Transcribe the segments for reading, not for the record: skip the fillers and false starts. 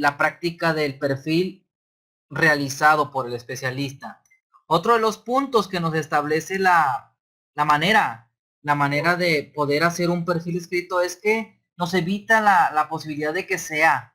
la práctica del perfil realizado por el especialista. Otro de los puntos que nos establece la manera, la manera de poder hacer un perfil escrito es que nos evita la posibilidad de que sea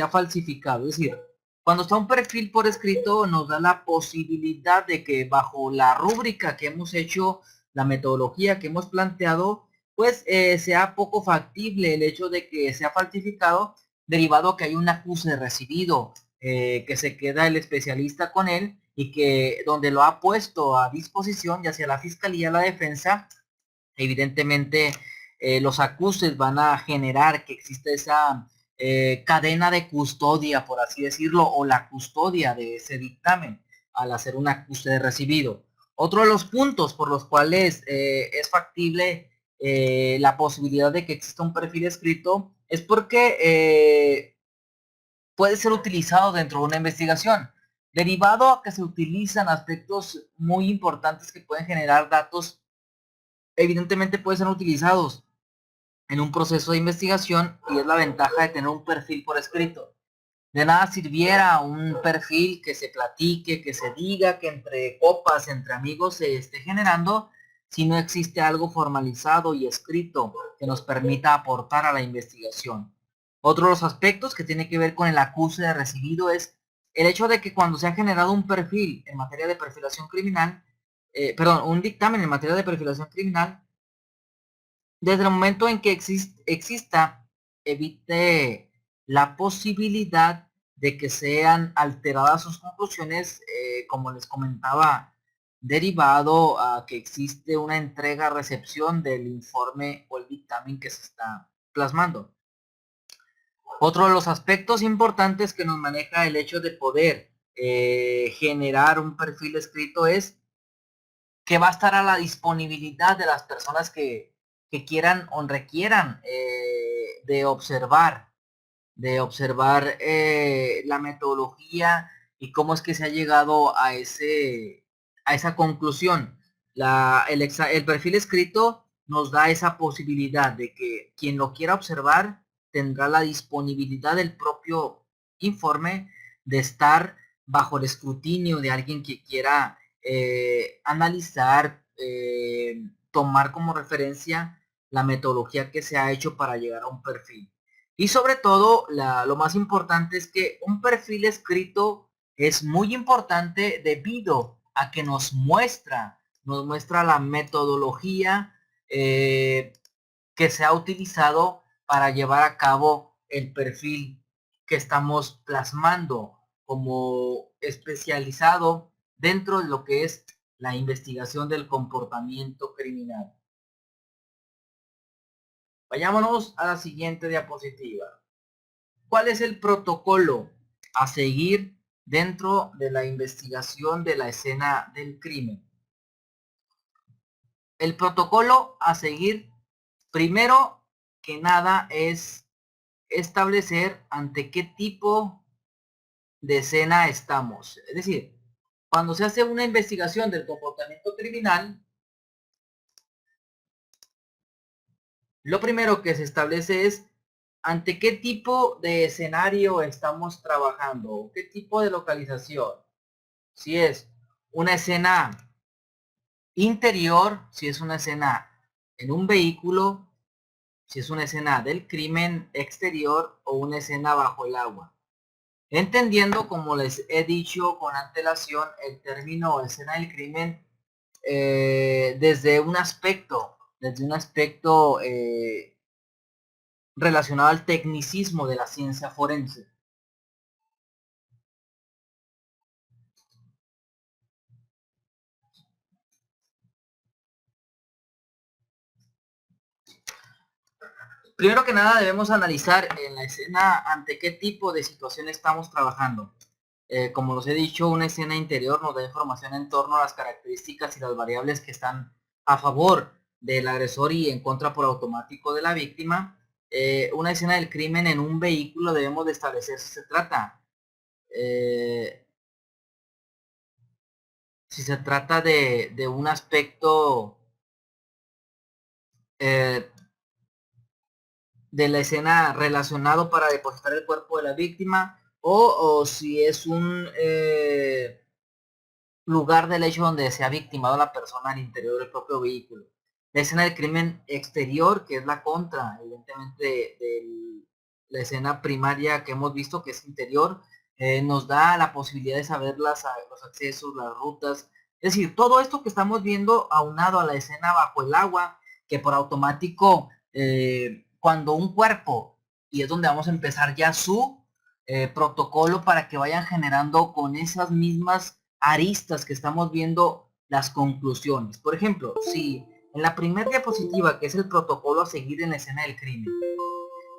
falsificado. Es decir, cuando está un perfil por escrito nos da la posibilidad de que bajo la rúbrica que hemos hecho, la metodología que hemos planteado, pues sea poco factible el hecho de que sea falsificado, derivado que hay un acuse de recibido, que se queda el especialista con él y que donde lo ha puesto a disposición, ya sea la fiscalía, la defensa, evidentemente los acuses van a generar que existe esa cadena de custodia, por así decirlo, o la custodia de ese dictamen al hacer un acuse de recibido. Otro de los puntos por los cuales es factible la posibilidad de que exista un perfil escrito es porque puede ser utilizado dentro de una investigación, derivado a que se utilizan aspectos muy importantes que pueden generar datos, evidentemente pueden ser utilizados en un proceso de investigación y es la ventaja de tener un perfil por escrito. De nada sirviera un perfil que se platique, que se diga, que entre copas, entre amigos se esté generando, si no existe algo formalizado y escrito que nos permita aportar a la investigación. Otro de los aspectos que tiene que ver con el acuse de recibido es el hecho de que cuando se ha generado un perfil en materia de perfilación criminal, un dictamen en materia de perfilación criminal, desde el momento en que exista, evite la posibilidad de que sean alteradas sus conclusiones, como les comentaba, derivado a que existe una entrega-recepción del informe o el dictamen que se está plasmando. Otro de los aspectos importantes que nos maneja el hecho de poder generar un perfil escrito es que va a estar a la disponibilidad de las personas que quieran o requieran de observar la metodología y cómo es que se ha llegado a esa conclusión. El perfil escrito nos da esa posibilidad de que quien lo quiera observar tendrá la disponibilidad del propio informe de estar bajo el escrutinio de alguien que quiera analizar, tomar como referencia la metodología que se ha hecho para llegar a un perfil. Y sobre todo, lo más importante es que un perfil escrito es muy importante debido a que nos muestra la metodología que se ha utilizado para llevar a cabo el perfil que estamos plasmando como especializado dentro de lo que es la investigación del comportamiento criminal. Vayámonos a la siguiente diapositiva. ¿Cuál es el protocolo a seguir dentro de la investigación de la escena del crimen? El protocolo a seguir, primero que nada, es establecer ante qué tipo de escena estamos. Es decir, cuando se hace una investigación del comportamiento criminal, lo primero que se establece es ante qué tipo de escenario estamos trabajando, qué tipo de localización. Si es una escena interior, si es una escena en un vehículo, si es una escena del crimen exterior o una escena bajo el agua. Entendiendo, como les he dicho con antelación, el término escena del crimen desde un aspecto relacionado al tecnicismo de la ciencia forense. Primero que nada debemos analizar en la escena ante qué tipo de situación estamos trabajando. Como los he dicho, una escena interior nos da información en torno a las características y las variables que están a favor del agresor y en contra por automático de la víctima. Una escena del crimen en un vehículo debemos de establecer eh, si se trata de un aspecto eh, de la escena relacionado para depositar el cuerpo de la víctima, o si es un lugar del hecho donde se ha victimado la persona al interior del propio vehículo. La escena del crimen exterior, que es la contra, evidentemente, de la escena primaria que hemos visto, que es interior, nos da la posibilidad de saber los accesos, las rutas. Es decir, todo esto que estamos viendo aunado a la escena bajo el agua, que por automático, cuando un cuerpo, y es donde vamos a empezar ya su protocolo para que vayan generando con esas mismas aristas que estamos viendo las conclusiones. Por ejemplo, si en la primera diapositiva, que es el protocolo a seguir en la escena del crimen,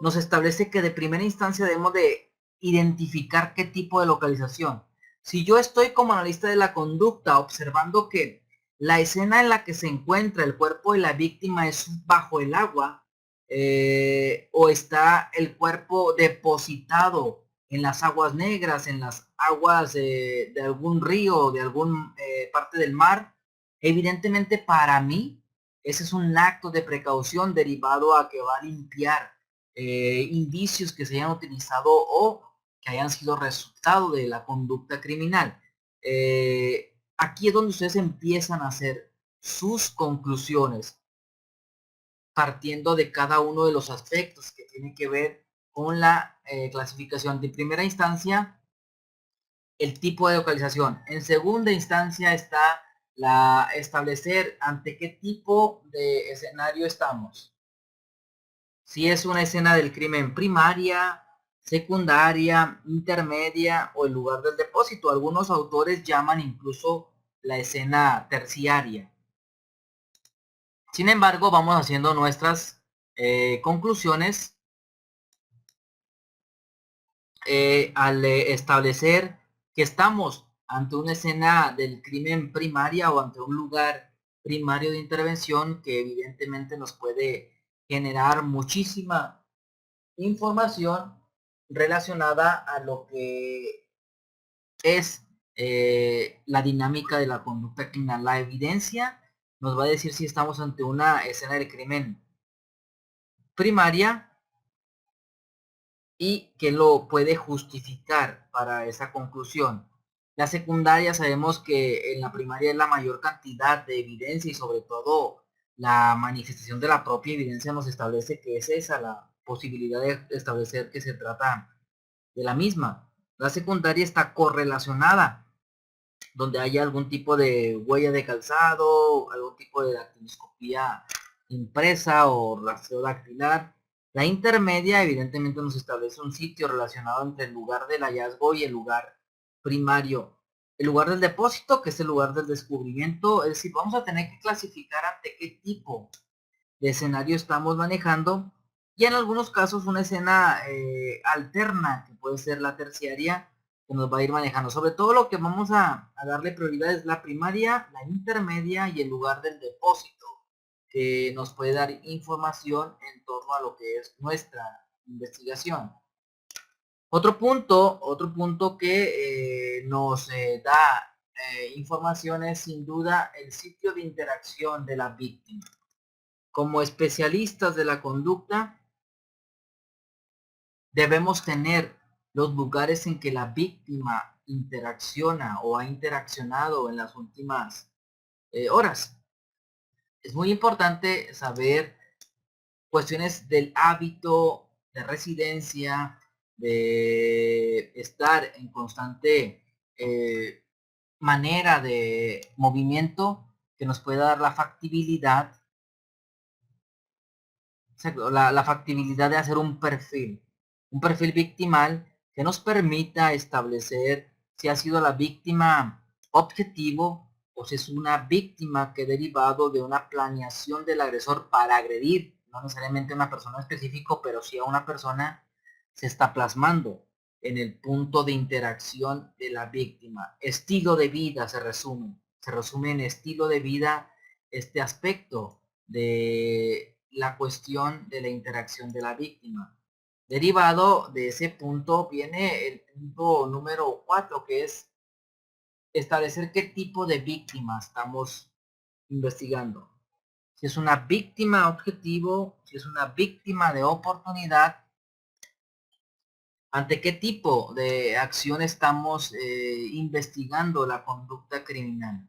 nos establece que de primera instancia debemos de identificar qué tipo de localización. Si yo estoy como analista de la conducta observando que la escena en la que se encuentra el cuerpo de la víctima es bajo el agua, o está el cuerpo depositado en las aguas negras, en las aguas de algún río, de alguna parte del mar, evidentemente para mí ese es un acto de precaución derivado a que va a limpiar indicios que se hayan utilizado o que hayan sido resultado de la conducta criminal. Aquí es donde ustedes empiezan a hacer sus conclusiones partiendo de cada uno de los aspectos que tienen que ver con la clasificación. De primera instancia, el tipo de localización. En segunda instancia está la establecer ante qué tipo de escenario estamos. Si es una escena del crimen primaria, secundaria, intermedia o el lugar del depósito. Algunos autores llaman incluso la escena terciaria. Sin embargo, vamos haciendo nuestras conclusiones al establecer que estamos ante una escena del crimen primaria o ante un lugar primario de intervención que evidentemente nos puede generar muchísima información relacionada a lo que es la dinámica de la conducta criminal. La evidencia nos va a decir si estamos ante una escena del crimen primaria y que lo puede justificar para esa conclusión. La secundaria sabemos que en la primaria es la mayor cantidad de evidencia y sobre todo la manifestación de la propia evidencia nos establece que es esa la posibilidad de establecer que se trata de la misma. La secundaria está correlacionada, donde haya algún tipo de huella de calzado, algún tipo de dactiloscopía impresa o rastreo dactilar. La intermedia evidentemente nos establece un sitio relacionado entre el lugar del hallazgo y el lugar primario. El lugar del depósito, que es el lugar del descubrimiento, es decir, vamos a tener que clasificar ante qué tipo de escenario estamos manejando y en algunos casos una escena alterna que puede ser la terciaria que nos va a ir manejando. Sobre todo lo que vamos a darle prioridad es la primaria, la intermedia y el lugar del depósito que nos puede dar información en torno a lo que es nuestra investigación. Otro punto que nos da información es sin duda el sitio de interacción de la víctima. Como especialistas de la conducta, debemos tener los lugares en que la víctima interacciona o ha interaccionado en las últimas horas. Es muy importante saber cuestiones del hábito de residencia, de estar en constante manera de movimiento que nos pueda dar la factibilidad la factibilidad de hacer un perfil victimal que nos permita establecer si ha sido la víctima objetivo o si es una víctima que derivado de una planeación del agresor para agredir, no necesariamente a una persona específica, pero sí a una persona, se está plasmando en el punto de interacción de la víctima. Estilo de vida se resume en estilo de vida este aspecto de la cuestión de la interacción de la víctima. Derivado de ese punto viene el punto número 4, que es establecer qué tipo de víctima estamos investigando. si es una víctima objetivo, si es una víctima de oportunidad, ante qué tipo de acción estamos investigando la conducta criminal.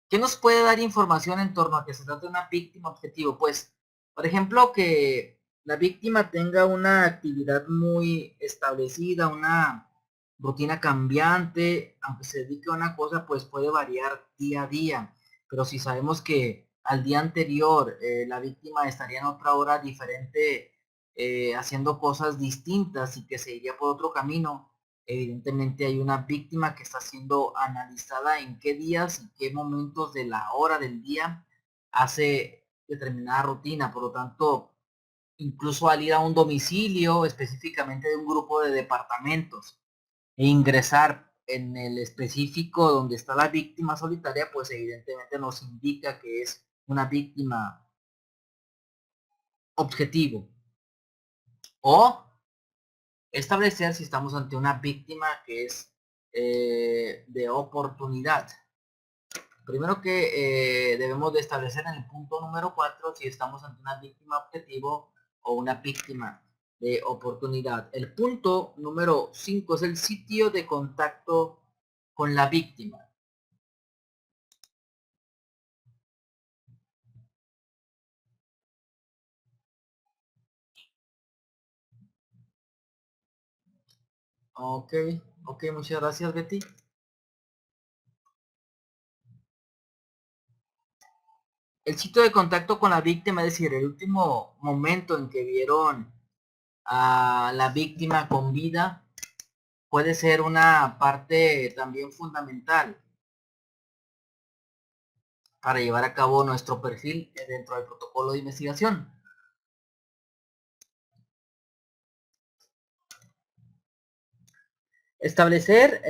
¿Qué nos puede dar información en torno a que se trata de una víctima objetivo? Pues, por ejemplo, que la víctima tenga una actividad muy establecida, una rutina cambiante, aunque se dedique a una cosa, pues puede variar día a día. Pero si sabemos que al día anterior la víctima estaría en otra hora diferente, haciendo cosas distintas y que se iría por otro camino, evidentemente hay una víctima que está siendo analizada en qué días y qué momentos de la hora del día hace determinada rutina. Por lo tanto, incluso al ir a un domicilio específicamente de un grupo de departamentos e ingresar en el específico donde está la víctima solitaria, pues evidentemente nos indica que es una víctima objetivo. O establecer si estamos ante una víctima que es de oportunidad. Primero que debemos de establecer en el punto número 4 si estamos ante una víctima objetivo o una víctima de oportunidad. El punto número 5 es el sitio de contacto con la víctima. Ok, ok, muchas gracias, Betty. El sitio de contacto con la víctima, es decir, el último momento en que vieron a la víctima con vida, puede ser una parte también fundamental para llevar a cabo nuestro perfil dentro del protocolo de investigación. Establecer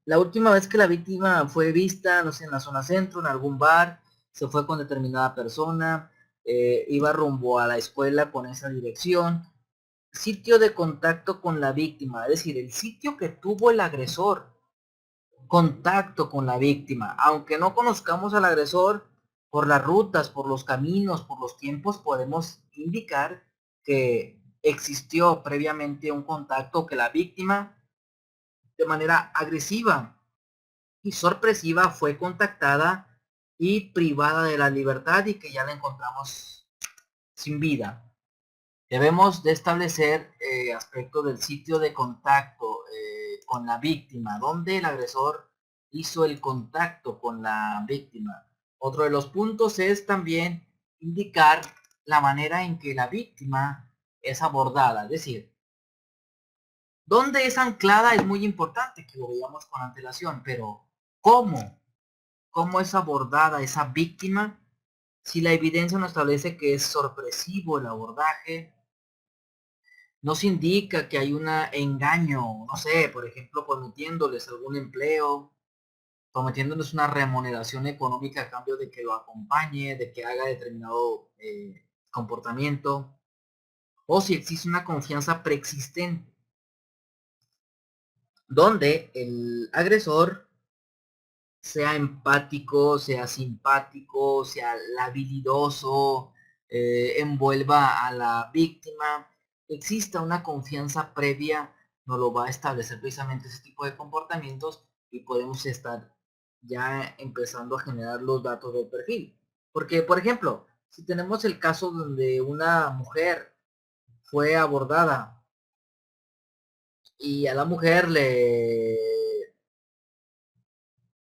la última vez que la víctima fue vista, no sé, en la zona centro, en algún bar, se fue con determinada persona, iba rumbo a la escuela con esa dirección. Sitio de contacto con la víctima, es decir, el sitio que tuvo el agresor contacto con la víctima. Aunque no conozcamos al agresor, por las rutas, por los caminos, por los tiempos, podemos indicar que existió previamente un contacto, que la víctima de manera agresiva y sorpresiva fue contactada y privada de la libertad y que ya la encontramos sin vida. Debemos de establecer aspectos del sitio de contacto con la víctima, donde el agresor hizo el contacto con la víctima. Otro de los puntos es también indicar la manera en que la víctima es abordada, es decir, dónde es anclada es muy importante que lo veamos con antelación, pero ¿cómo? ¿Cómo es abordada esa víctima? Si la evidencia nos establece que es sorpresivo el abordaje, nos indica que hay un engaño, no sé, por ejemplo, prometiéndoles algún empleo, prometiéndoles una remuneración económica a cambio de que lo acompañe, de que haga determinado comportamiento, o si existe una confianza preexistente, donde el agresor sea empático, sea simpático, sea habilidoso, envuelva a la víctima, exista una confianza previa, nos lo va a establecer precisamente ese tipo de comportamientos y podemos estar ya empezando a generar los datos del perfil. Porque, por ejemplo, si tenemos el caso donde una mujer fue abordada y a la mujer le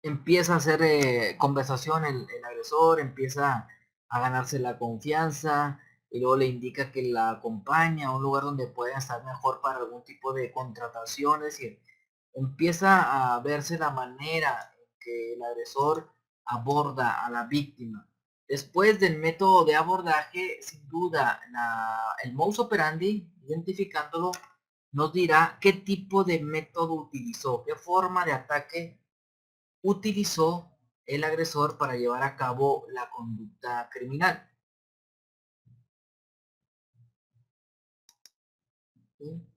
empieza a hacer conversación el agresor, empieza a ganarse la confianza y luego le indica que la acompaña a un lugar donde pueda estar mejor para algún tipo de contrataciones y empieza a verse la manera en que el agresor aborda a la víctima. Después del método de abordaje, sin duda, el modus operandi, identificándolo, nos dirá qué tipo de método utilizó, qué forma de ataque utilizó el agresor para llevar a cabo la conducta criminal. ¿Sí?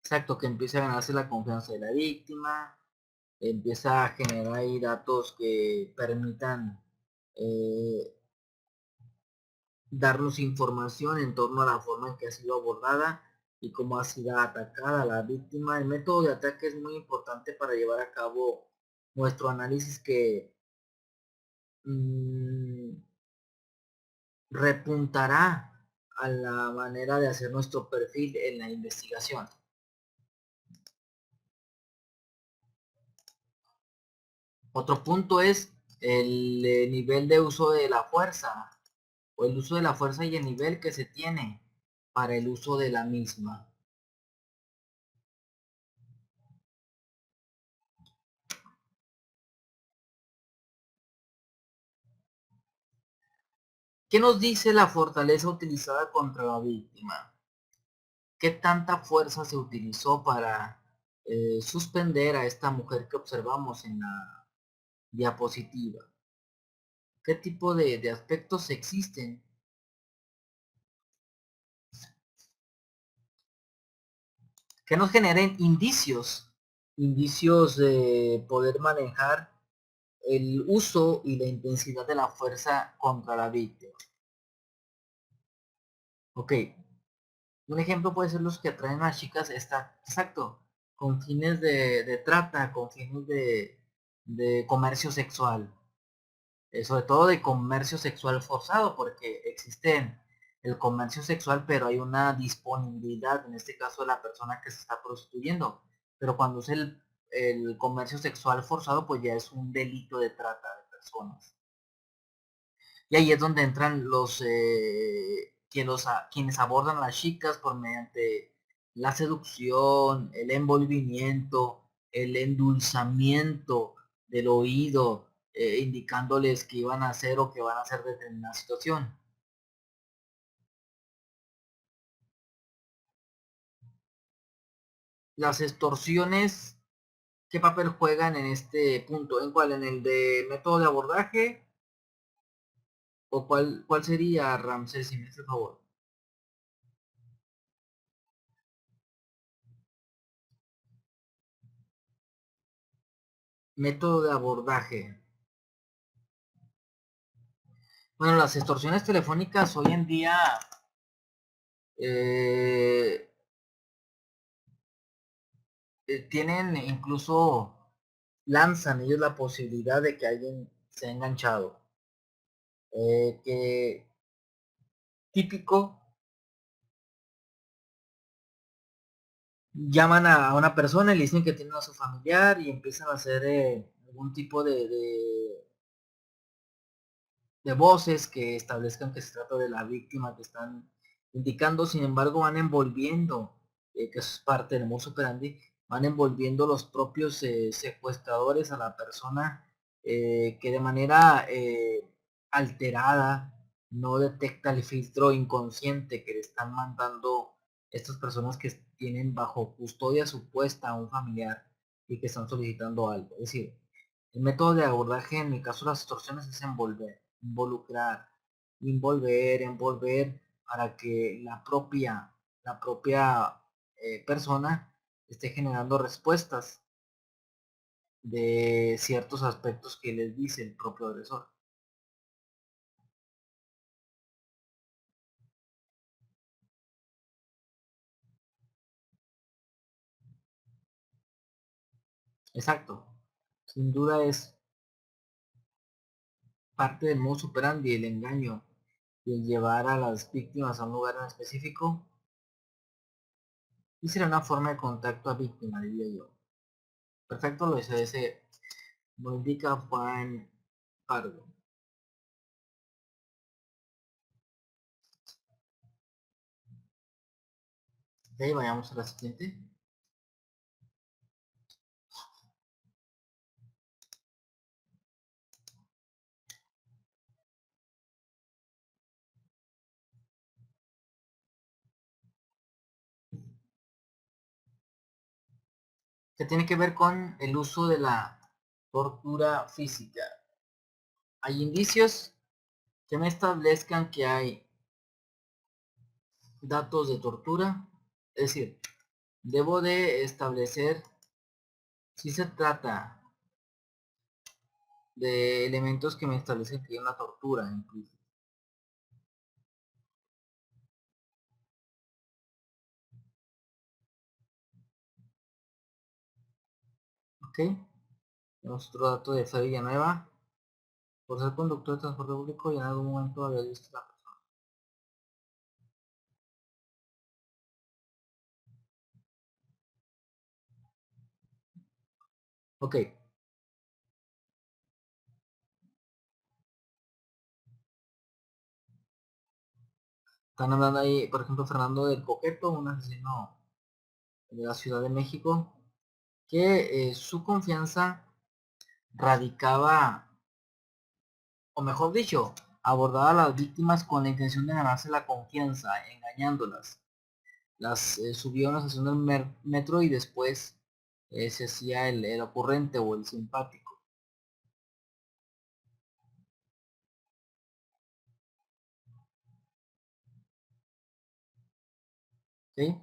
Exacto, que empiece a ganarse la confianza de la víctima, empieza a generar ahí datos que permitan eh, darnos información en torno a la forma en que ha sido abordada y cómo ha sido atacada la víctima. El método de ataque es muy importante para llevar a cabo nuestro análisis que mmm, repuntará a la manera de hacer nuestro perfil en la investigación. Otro punto es el nivel de uso de la fuerza o el uso de la fuerza y el nivel que se tiene para el uso de la misma. ¿Qué nos dice la fortaleza utilizada contra la víctima? ¿Qué tanta fuerza se utilizó para suspender a esta mujer que observamos en la diapositiva? ¿Qué tipo de aspectos existen que nos generen indicios de poder manejar el uso y la intensidad de la fuerza contra la víctima? Ok, un ejemplo puede ser los que atraen a las chicas, está exacto, con fines de trata, con fines de comercio sexual, sobre todo de comercio sexual forzado, porque existe el comercio sexual, pero hay una disponibilidad, en este caso de la persona que se está prostituyendo. Pero cuando es el comercio sexual forzado, pues ya es un delito de trata de personas. Y ahí es donde entran quienes abordan a las chicas por mediante la seducción, el envolvimiento, el endulzamiento del oído, indicándoles que iban a hacer o que van a hacer determinada situación. Las extorsiones, ¿qué papel juegan en este punto? ¿En cuál? ¿En el de método de abordaje? ¿O cuál sería, Ramsés, si me hace el favor? Método de abordaje. Bueno, las extorsiones telefónicas hoy en día eh, tienen incluso, lanzan ellos la posibilidad de que alguien se ha enganchado. Que típico, llaman a una persona y le dicen que tienen a su familiar y empiezan a hacer algún tipo de voces que establezcan que se trata de la víctima que están indicando. Sin embargo, van envolviendo, que eso es parte del modus operandi, van envolviendo los propios secuestradores a la persona, que de manera alterada no detecta el filtro inconsciente que le están mandando estas personas que tienen bajo custodia supuesta a un familiar y que están solicitando algo. Es decir, el método de abordaje en el caso de las extorsiones es involucrar, envolver para que la propia persona esté generando respuestas de ciertos aspectos que les dice el propio agresor. Exacto. Sin duda es parte del modus operandi, el engaño y el llevar a las víctimas a un lugar en específico. Y será una forma de contacto a víctima, diría yo. Perfecto, lo dice, lo indica Juan Pardo. Ok, vayamos a la siguiente. Que tiene que ver con el uso de la tortura física. Hay indicios que me establezcan que hay datos de tortura, es decir, debo de establecer si se trata de elementos que me establecen que hay una tortura incluso. Ok, nuestro dato de Fede Villanueva, por ser conductor de transporte público y en algún momento había visto la persona. Ok, están hablando ahí, por ejemplo, Fernando del Coqueto, un asesino de la Ciudad de México, que su confianza radicaba, o mejor dicho, abordaba a las víctimas con la intención de ganarse la confianza, engañándolas. Las subió a una estación del metro y después se hacía el ocurrente o el simpático. ¿Sí?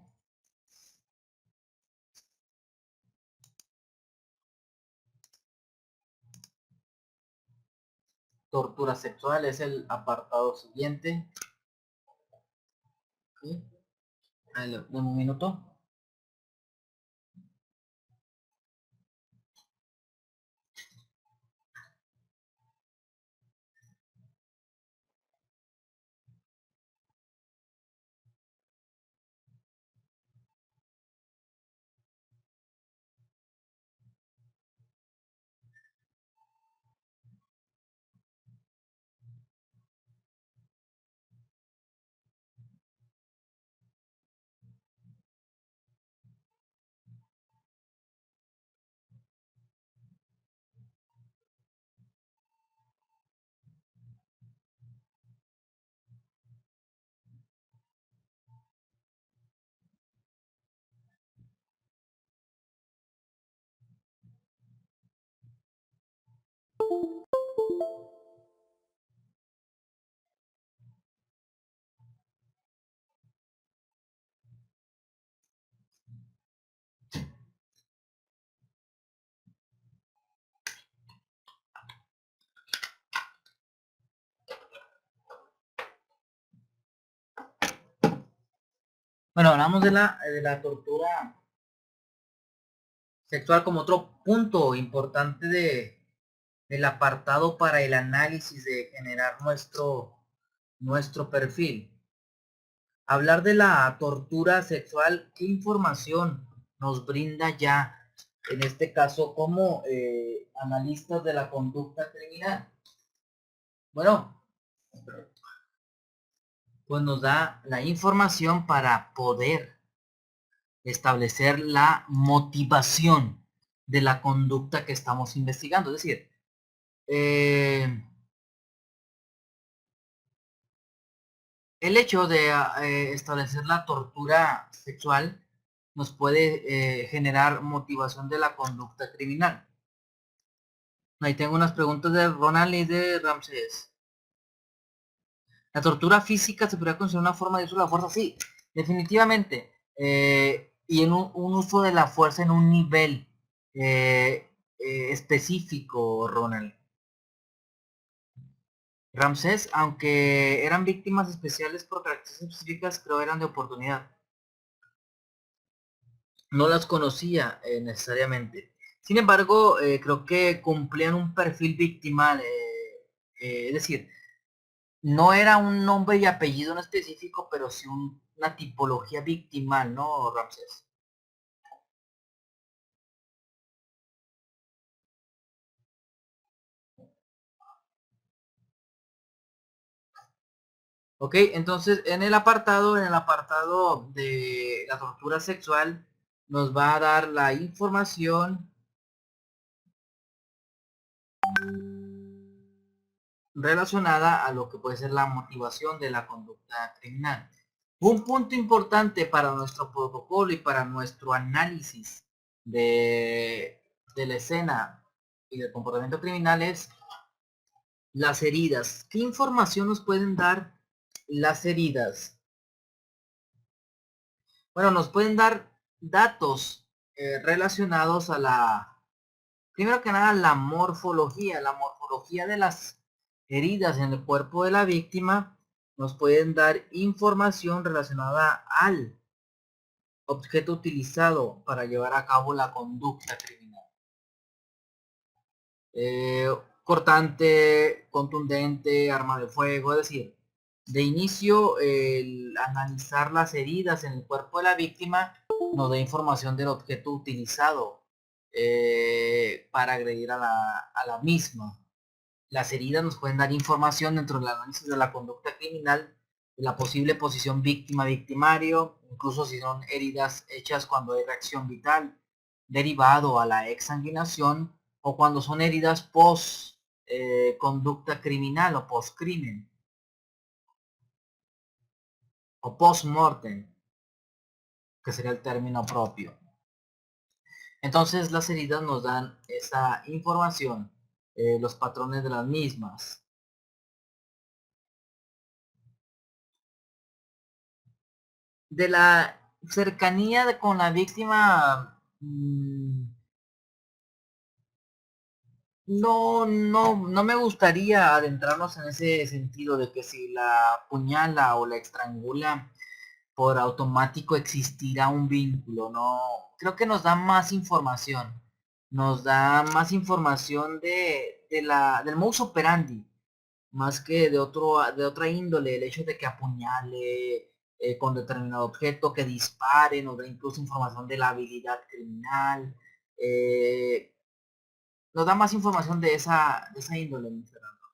Tortura sexual es el apartado siguiente. ¿Sí? Dame un minuto. Bueno, hablamos de la tortura sexual como otro punto importante del apartado para el análisis de generar nuestro perfil. Hablar de la tortura sexual, ¿qué información nos brinda ya, en este caso, como analistas de la conducta criminal? Bueno, pues nos da la información para poder establecer la motivación de la conducta que estamos investigando. Es decir, el hecho de establecer la tortura sexual nos puede generar motivación de la conducta criminal. Ahí tengo unas preguntas de Ronald y de Ramsés. ¿La tortura física se podría considerar una forma de uso de la fuerza? Sí, definitivamente. Y en un uso de la fuerza en un nivel específico, Ronald. Ramsés, aunque eran víctimas especiales por características específicas, creo eran de oportunidad. No las conocía necesariamente. Sin embargo, creo que cumplían un perfil victimal. Es decir, no era un nombre y apellido en específico, pero sí una tipología victimal, ¿no, Ramsés? Ok, entonces en el apartado de la tortura sexual, nos va a dar la información relacionada a lo que puede ser la motivación de la conducta criminal. Un punto importante para nuestro protocolo y para nuestro análisis de la escena y del comportamiento criminal es las heridas. ¿Qué información nos pueden dar las heridas? Bueno, nos pueden dar datos relacionados a primero que nada, la morfología de las heridas en el cuerpo de la víctima nos pueden dar información relacionada al objeto utilizado para llevar a cabo la conducta criminal. Cortante, contundente, arma de fuego, es decir, de inicio el analizar las heridas en el cuerpo de la víctima nos da información del objeto utilizado para agredir a la misma. Las heridas nos pueden dar información dentro del análisis de la conducta criminal, de la posible posición víctima-victimario, incluso si son heridas hechas cuando hay reacción vital, derivado a la exsanguinación, o cuando son heridas post conducta criminal o post crimen, o post mortem, que sería el término propio. Entonces las heridas nos dan esa información, los patrones de las mismas. De la cercanía con la víctima, no me gustaría adentrarnos en ese sentido de que si la apuñala o la estrangula, por automático existirá un vínculo. No, creo que nos da más información. Nos da más información del modus operandi, más que de otra índole. El hecho de que apuñale con determinado objeto, que dispare, nos da incluso información de la habilidad criminal. Nos da más información de esa índole, mi Fernando.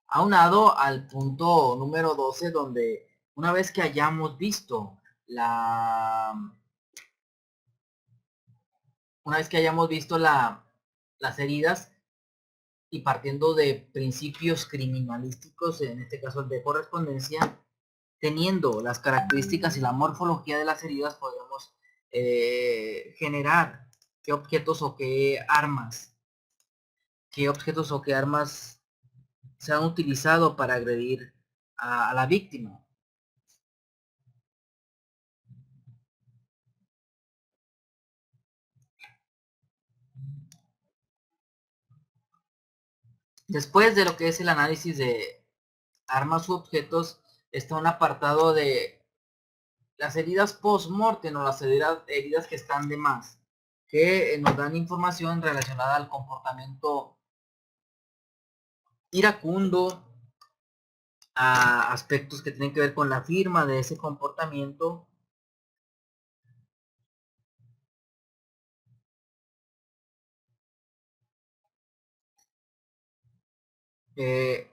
Aunado al punto número 12, donde una vez que hayamos visto una vez que hayamos visto las heridas y partiendo de principios criminalísticos, en este caso el de correspondencia, teniendo las características y la morfología de las heridas, podemos generar qué objetos o qué armas se han utilizado para agredir a la víctima. Después de lo que es el análisis de armas u objetos, está un apartado de las heridas post-mortem o las heridas que están de más, que nos dan información relacionada al comportamiento iracundo, a aspectos que tienen que ver con la firma de ese comportamiento,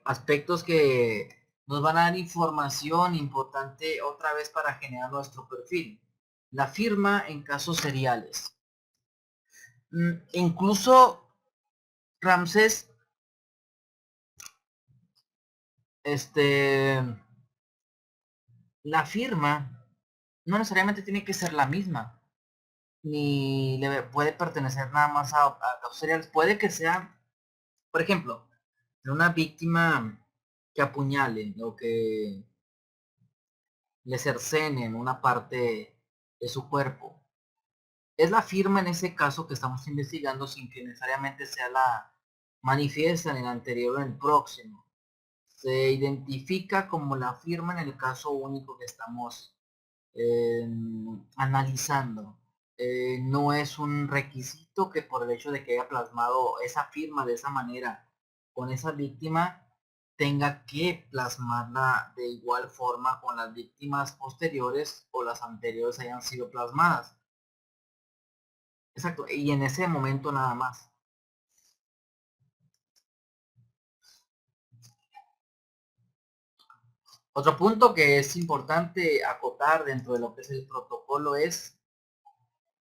aspectos que nos van a dar información importante otra vez para generar nuestro perfil. La firma en casos seriales. Incluso Ramsés, este, la firma no necesariamente tiene que ser la misma, ni le puede pertenecer nada más a casos seriales. Puede que sea, por ejemplo, en una víctima que apuñalen o que le cercenen una parte de su cuerpo. Es la firma en ese caso que estamos investigando sin que necesariamente sea la manifiesta en el anterior o en el próximo. Se identifica como la firma en el caso único que estamos analizando. No es un requisito que por el hecho de que haya plasmado esa firma de esa manera con esa víctima, tenga que plasmarla de igual forma con las víctimas posteriores o las anteriores hayan sido plasmadas. Exacto, y en ese momento nada más. Otro punto que es importante acotar dentro de lo que es el protocolo es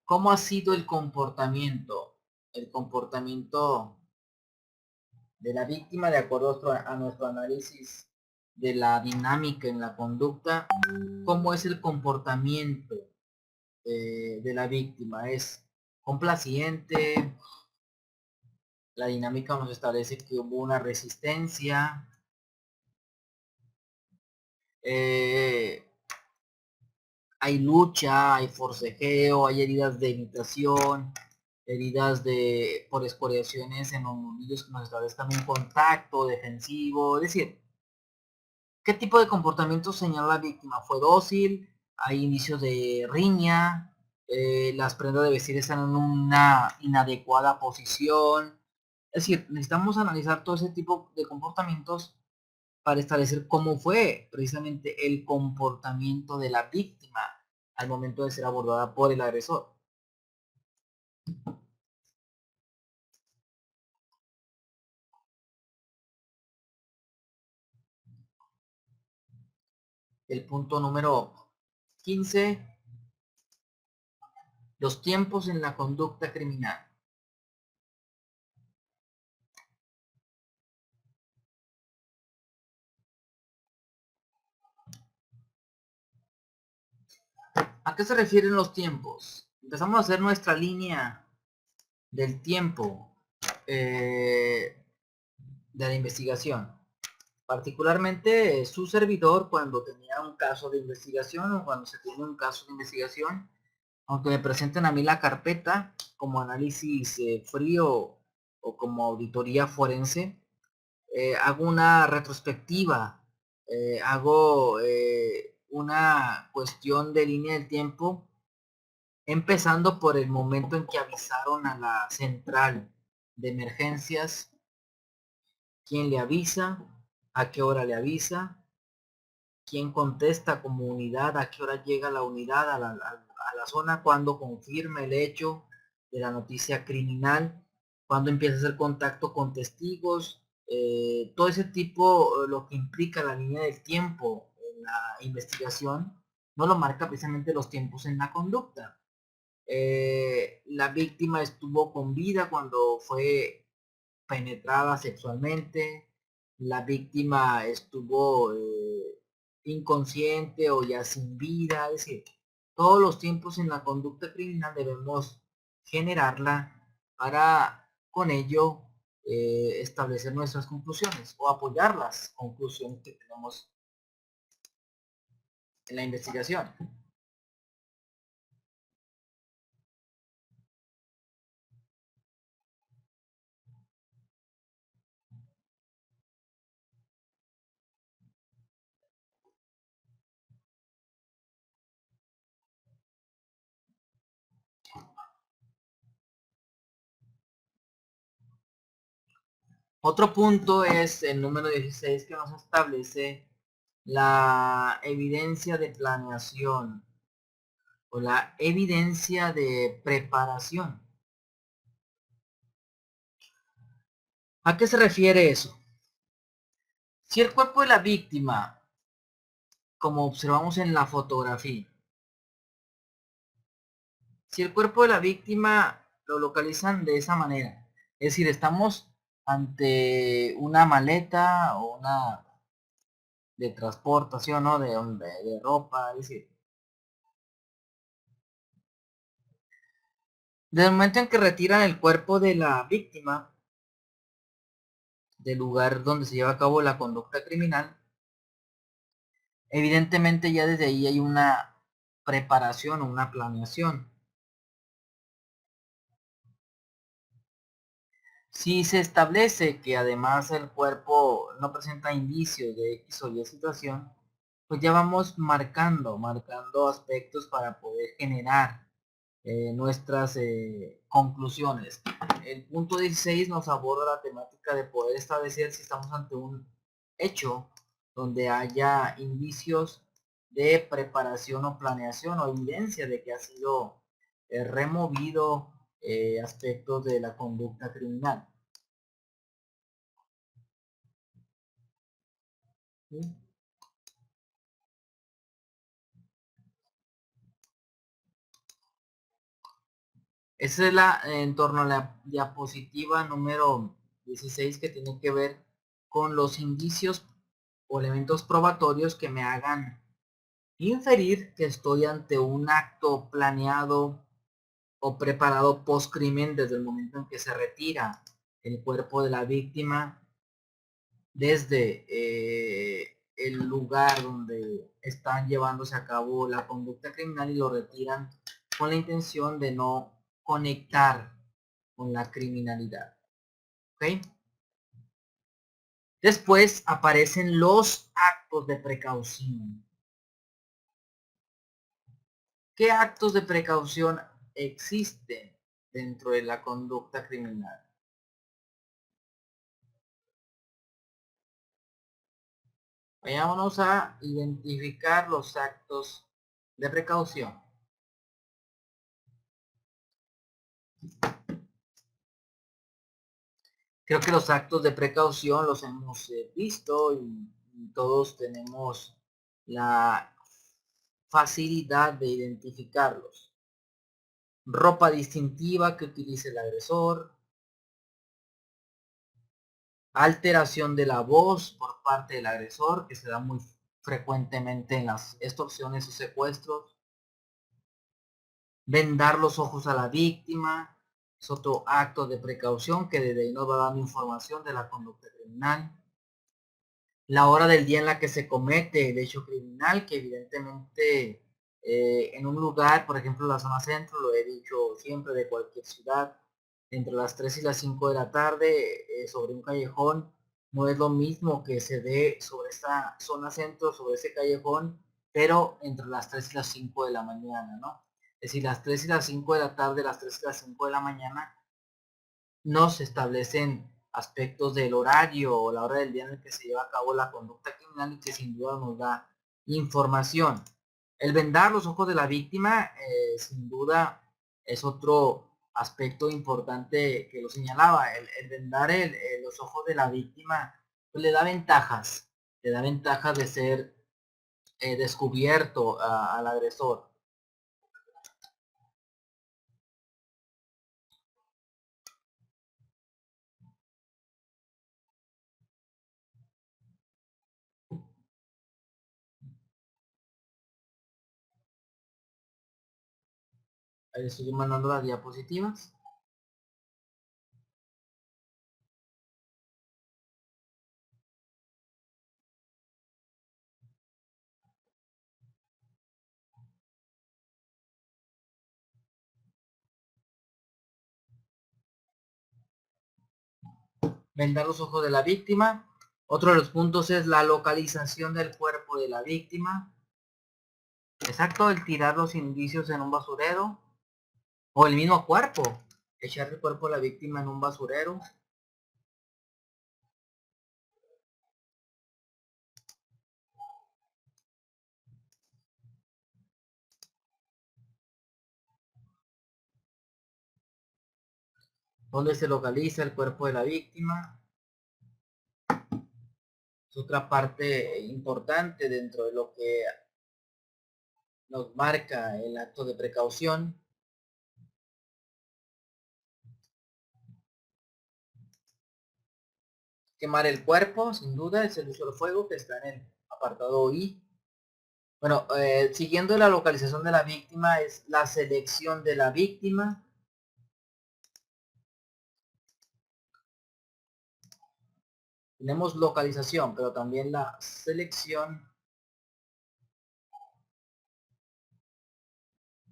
cómo ha sido el comportamiento de la víctima de acuerdo a nuestro análisis de la dinámica en la conducta, cómo es el comportamiento de la víctima. Es complaciente, la dinámica nos establece que hubo una resistencia, eh, hay lucha, hay forcejeo, hay heridas de imitación, heridas por escoriaciones en los nudillos que nos establezcan un contacto defensivo, es decir, ¿qué tipo de comportamiento señala la víctima? ¿Fue dócil? ¿Hay indicios de riña? ¿Las prendas de vestir están en una inadecuada posición? Es decir, necesitamos analizar todo ese tipo de comportamientos para establecer cómo fue precisamente el comportamiento de la víctima al momento de ser abordada por el agresor. El punto número 15, los tiempos en la conducta criminal. ¿A qué se refieren los tiempos? Empezamos a hacer nuestra línea del tiempo de la investigación. Particularmente su servidor cuando tenía un caso de investigación o cuando se tiene un caso de investigación, aunque me presenten a mí la carpeta como análisis frío o como auditoría forense, hago una retrospectiva, hago una cuestión de línea del tiempo, empezando por el momento en que avisaron a la central de emergencias, quién le avisa, a qué hora le avisa, quién contesta como unidad, a qué hora llega la unidad a la zona, cuando confirma el hecho de la noticia criminal, cuando empieza a hacer contacto con testigos, todo ese tipo, lo que implica la línea del tiempo en la investigación, no lo marca precisamente los tiempos en la conducta. La víctima estuvo con vida cuando fue penetrada sexualmente, la víctima estuvo inconsciente o ya sin vida, es decir, todos los tiempos en la conducta criminal debemos generarla para con ello establecer nuestras conclusiones o apoyar las conclusiones que tenemos en la investigación. Otro punto es el número 16 que nos establece la evidencia de planeación o la evidencia de preparación. ¿A qué se refiere eso? Si el cuerpo de la víctima, como observamos en la fotografía, si el cuerpo de la víctima lo localizan de esa manera, es decir, estamos ante una maleta o una de transportación, ¿no? De ropa, es decir, desde el momento en que retiran el cuerpo de la víctima del lugar donde se lleva a cabo la conducta criminal, evidentemente ya desde ahí hay una preparación o una planeación. Si se establece que además el cuerpo no presenta indicios de X o Y situación, pues ya vamos marcando aspectos para poder generar nuestras conclusiones. El punto 16 nos aborda la temática de poder establecer si estamos ante un hecho donde haya indicios de preparación o planeación o evidencia de que ha sido removido aspectos de la conducta criminal. ¿Sí? Esa es la en torno a la diapositiva número 16 que tiene que ver con los indicios o elementos probatorios que me hagan inferir que estoy ante un acto planeado o preparado post crimen desde el momento en que se retira el cuerpo de la víctima desde el lugar donde están llevándose a cabo la conducta criminal y lo retiran con la intención de no conectar con la criminalidad. ¿Ok? Después aparecen los actos de precaución. ¿Qué actos de precaución existen dentro de la conducta criminal? Vayámonos a identificar los actos de precaución. Creo que los actos de precaución los hemos visto y todos tenemos la facilidad de identificarlos. Ropa distintiva que utilice el agresor, alteración de la voz por parte del agresor, que se da muy frecuentemente en las extorsiones o secuestros, vendar los ojos a la víctima, es otro acto de precaución que desde ahí nos va dando información de la conducta criminal. La hora del día en la que se comete el hecho criminal, que evidentemente en un lugar, por ejemplo la zona centro, lo he dicho siempre, de cualquier ciudad, entre las 3 y las 5 de la tarde, sobre un callejón, no es lo mismo que se dé sobre esta zona centro, sobre ese callejón, pero entre las 3 y las 5 de la mañana, ¿no? Es decir, las 3 y las 5 de la tarde, las 3 y las 5 de la mañana, no se establecen aspectos del horario o la hora del día en el que se lleva a cabo la conducta criminal y que sin duda nos da información. El vendar los ojos de la víctima, sin duda, es otro aspecto importante que lo señalaba. El vendar los ojos de la víctima pues, le da ventajas de ser descubierto al agresor. Ahí estoy mandando las diapositivas. Vendar los ojos de la víctima. Otro de los puntos es la localización del cuerpo de la víctima. Exacto, el tirar los indicios en un basurero. O el mismo cuerpo. Echar el cuerpo de la víctima en un basurero. ¿Dónde se localiza el cuerpo de la víctima? Es otra parte importante dentro de lo que nos marca el acto de precaución. Quemar el cuerpo, sin duda, es el uso del fuego que está en el apartado I. Bueno, siguiendo la localización de la víctima es la selección de la víctima. Tenemos localización, pero también la selección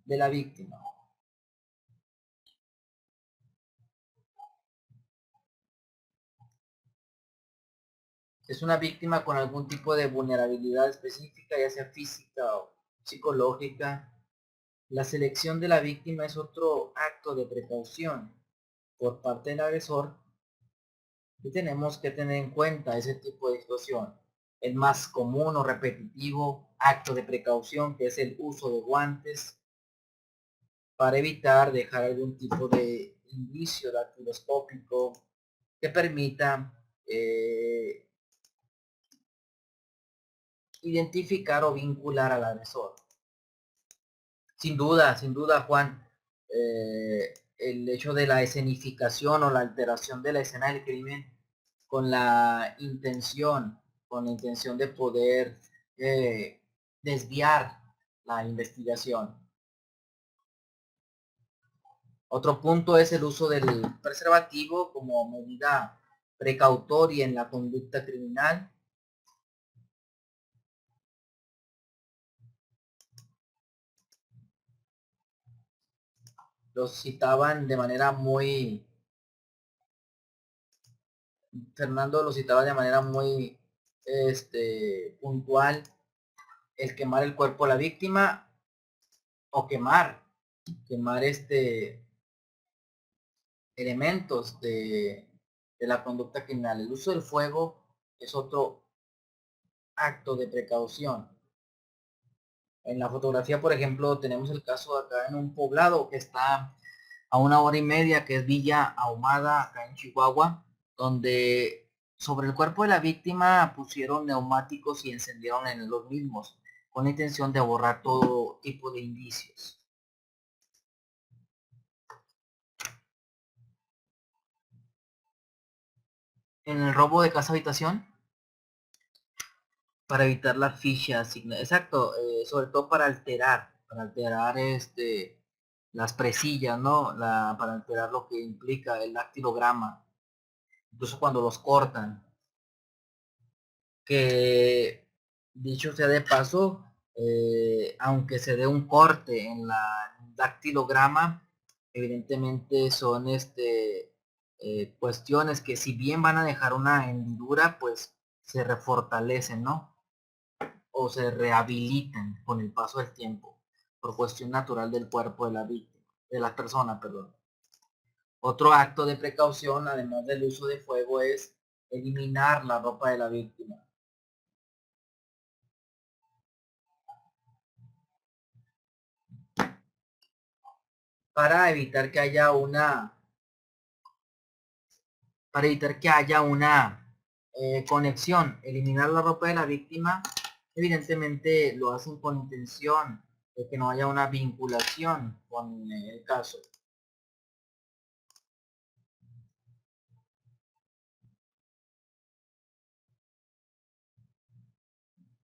de la víctima. Es una víctima con algún tipo de vulnerabilidad específica, ya sea física o psicológica. La selección de la víctima es otro acto de precaución por parte del agresor y tenemos que tener en cuenta ese tipo de situación. El más común o repetitivo acto de precaución, que es el uso de guantes para evitar dejar algún tipo de indicio dactiloscópico que permita identificar o vincular al agresor. Sin duda, Juan, el hecho de la escenificación o la alteración de la escena del crimen con con la intención de poder desviar la investigación. Otro punto es el uso del preservativo como medida precautoria en la conducta criminal. los citaban de manera muy, Fernando lo citaba de manera muy puntual, el quemar el cuerpo de la víctima o quemar elementos de la conducta criminal. El uso del fuego es otro acto de precaución. En la fotografía, por ejemplo, tenemos el caso acá en un poblado que está a 1 hora y media, que es Villa Ahumada, acá en Chihuahua, donde sobre el cuerpo de la víctima pusieron neumáticos y encendieron en los mismos, con la intención de borrar todo tipo de indicios. En el robo de casa habitación, para evitar la ficha asignada, exacto, sobre todo para alterar las presillas, ¿no? Para alterar lo que implica el dactilograma, incluso cuando los cortan. Que dicho sea de paso, aunque se dé un corte en la dactilograma, evidentemente son cuestiones que, si bien van a dejar una hendidura, pues se refortalecen, ¿no? O se rehabilitan con el paso del tiempo, por cuestión natural del cuerpo de la víctima, de la persona, perdón. Otro acto de precaución, además del uso de fuego, es eliminar la ropa de la víctima. Para evitar que haya una conexión. Eliminar la ropa de la víctima, evidentemente lo hacen con intención de que no haya una vinculación con el caso.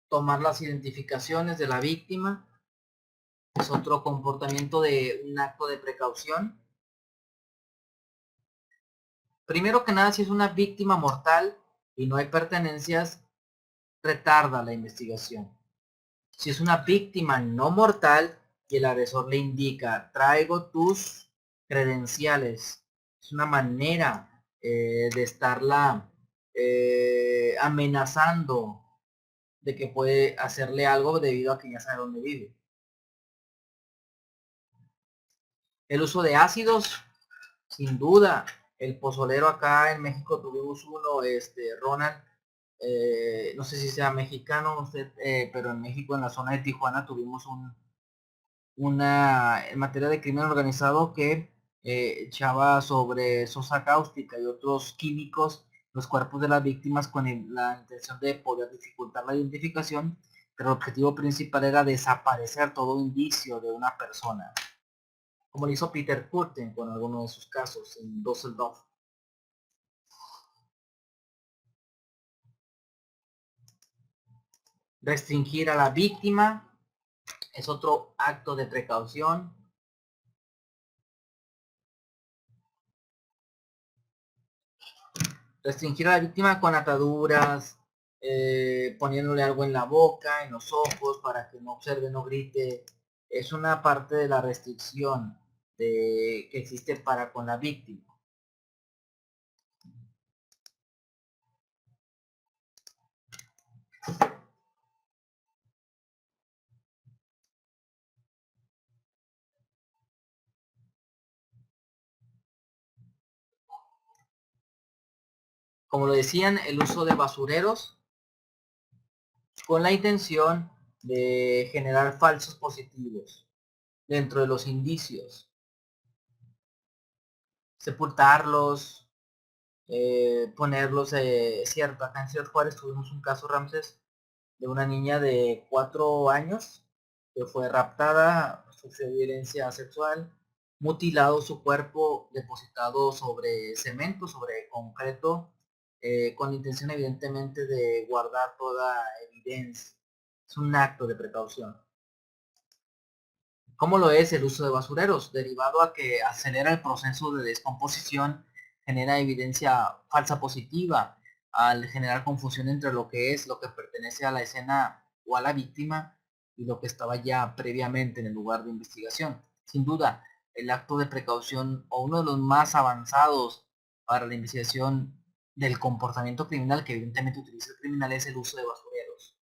Tomar las identificaciones de la víctima es otro comportamiento de un acto de precaución. Primero que nada, si es una víctima mortal y no hay pertenencias, retarda la investigación. Si es una víctima no mortal y el agresor le indica, traigo tus credenciales, es una manera de estarla amenazando de que puede hacerle algo debido a que ya sabe dónde vive. El uso de ácidos, sin duda. El pozolero acá en México tuvimos uno, Ronald, no sé si sea mexicano usted, pero en México, en la zona de Tijuana, tuvimos una en materia de crimen organizado que echaba sobre sosa cáustica y otros químicos los cuerpos de las víctimas con la intención de poder dificultar la identificación, pero el objetivo principal era desaparecer todo indicio de una persona, como lo hizo Peter Kürten con algunos de sus casos en Düsseldorf. Restringir a la víctima es otro acto de precaución. Restringir a la víctima con ataduras, poniéndole algo en la boca, en los ojos, para que no observe, no grite, es una parte de la restricción que existe para con la víctima. Como lo decían, el uso de basureros con la intención de generar falsos positivos dentro de los indicios, sepultarlos, ponerlos, cierto, acá en Ciudad Juárez tuvimos un caso, Ramses, de una niña de 4 años que fue raptada, sufrió violencia sexual, mutilado su cuerpo, depositado sobre cemento, sobre concreto, con la intención evidentemente de guardar toda evidencia. Es un acto de precaución. ¿Cómo lo es el uso de basureros? Derivado a que acelera el proceso de descomposición, genera evidencia falsa positiva, al generar confusión entre lo que pertenece a la escena o a la víctima y lo que estaba ya previamente en el lugar de investigación. Sin duda, el acto de precaución o uno de los más avanzados para la investigación del comportamiento criminal que evidentemente utiliza el criminal es el uso de basureros.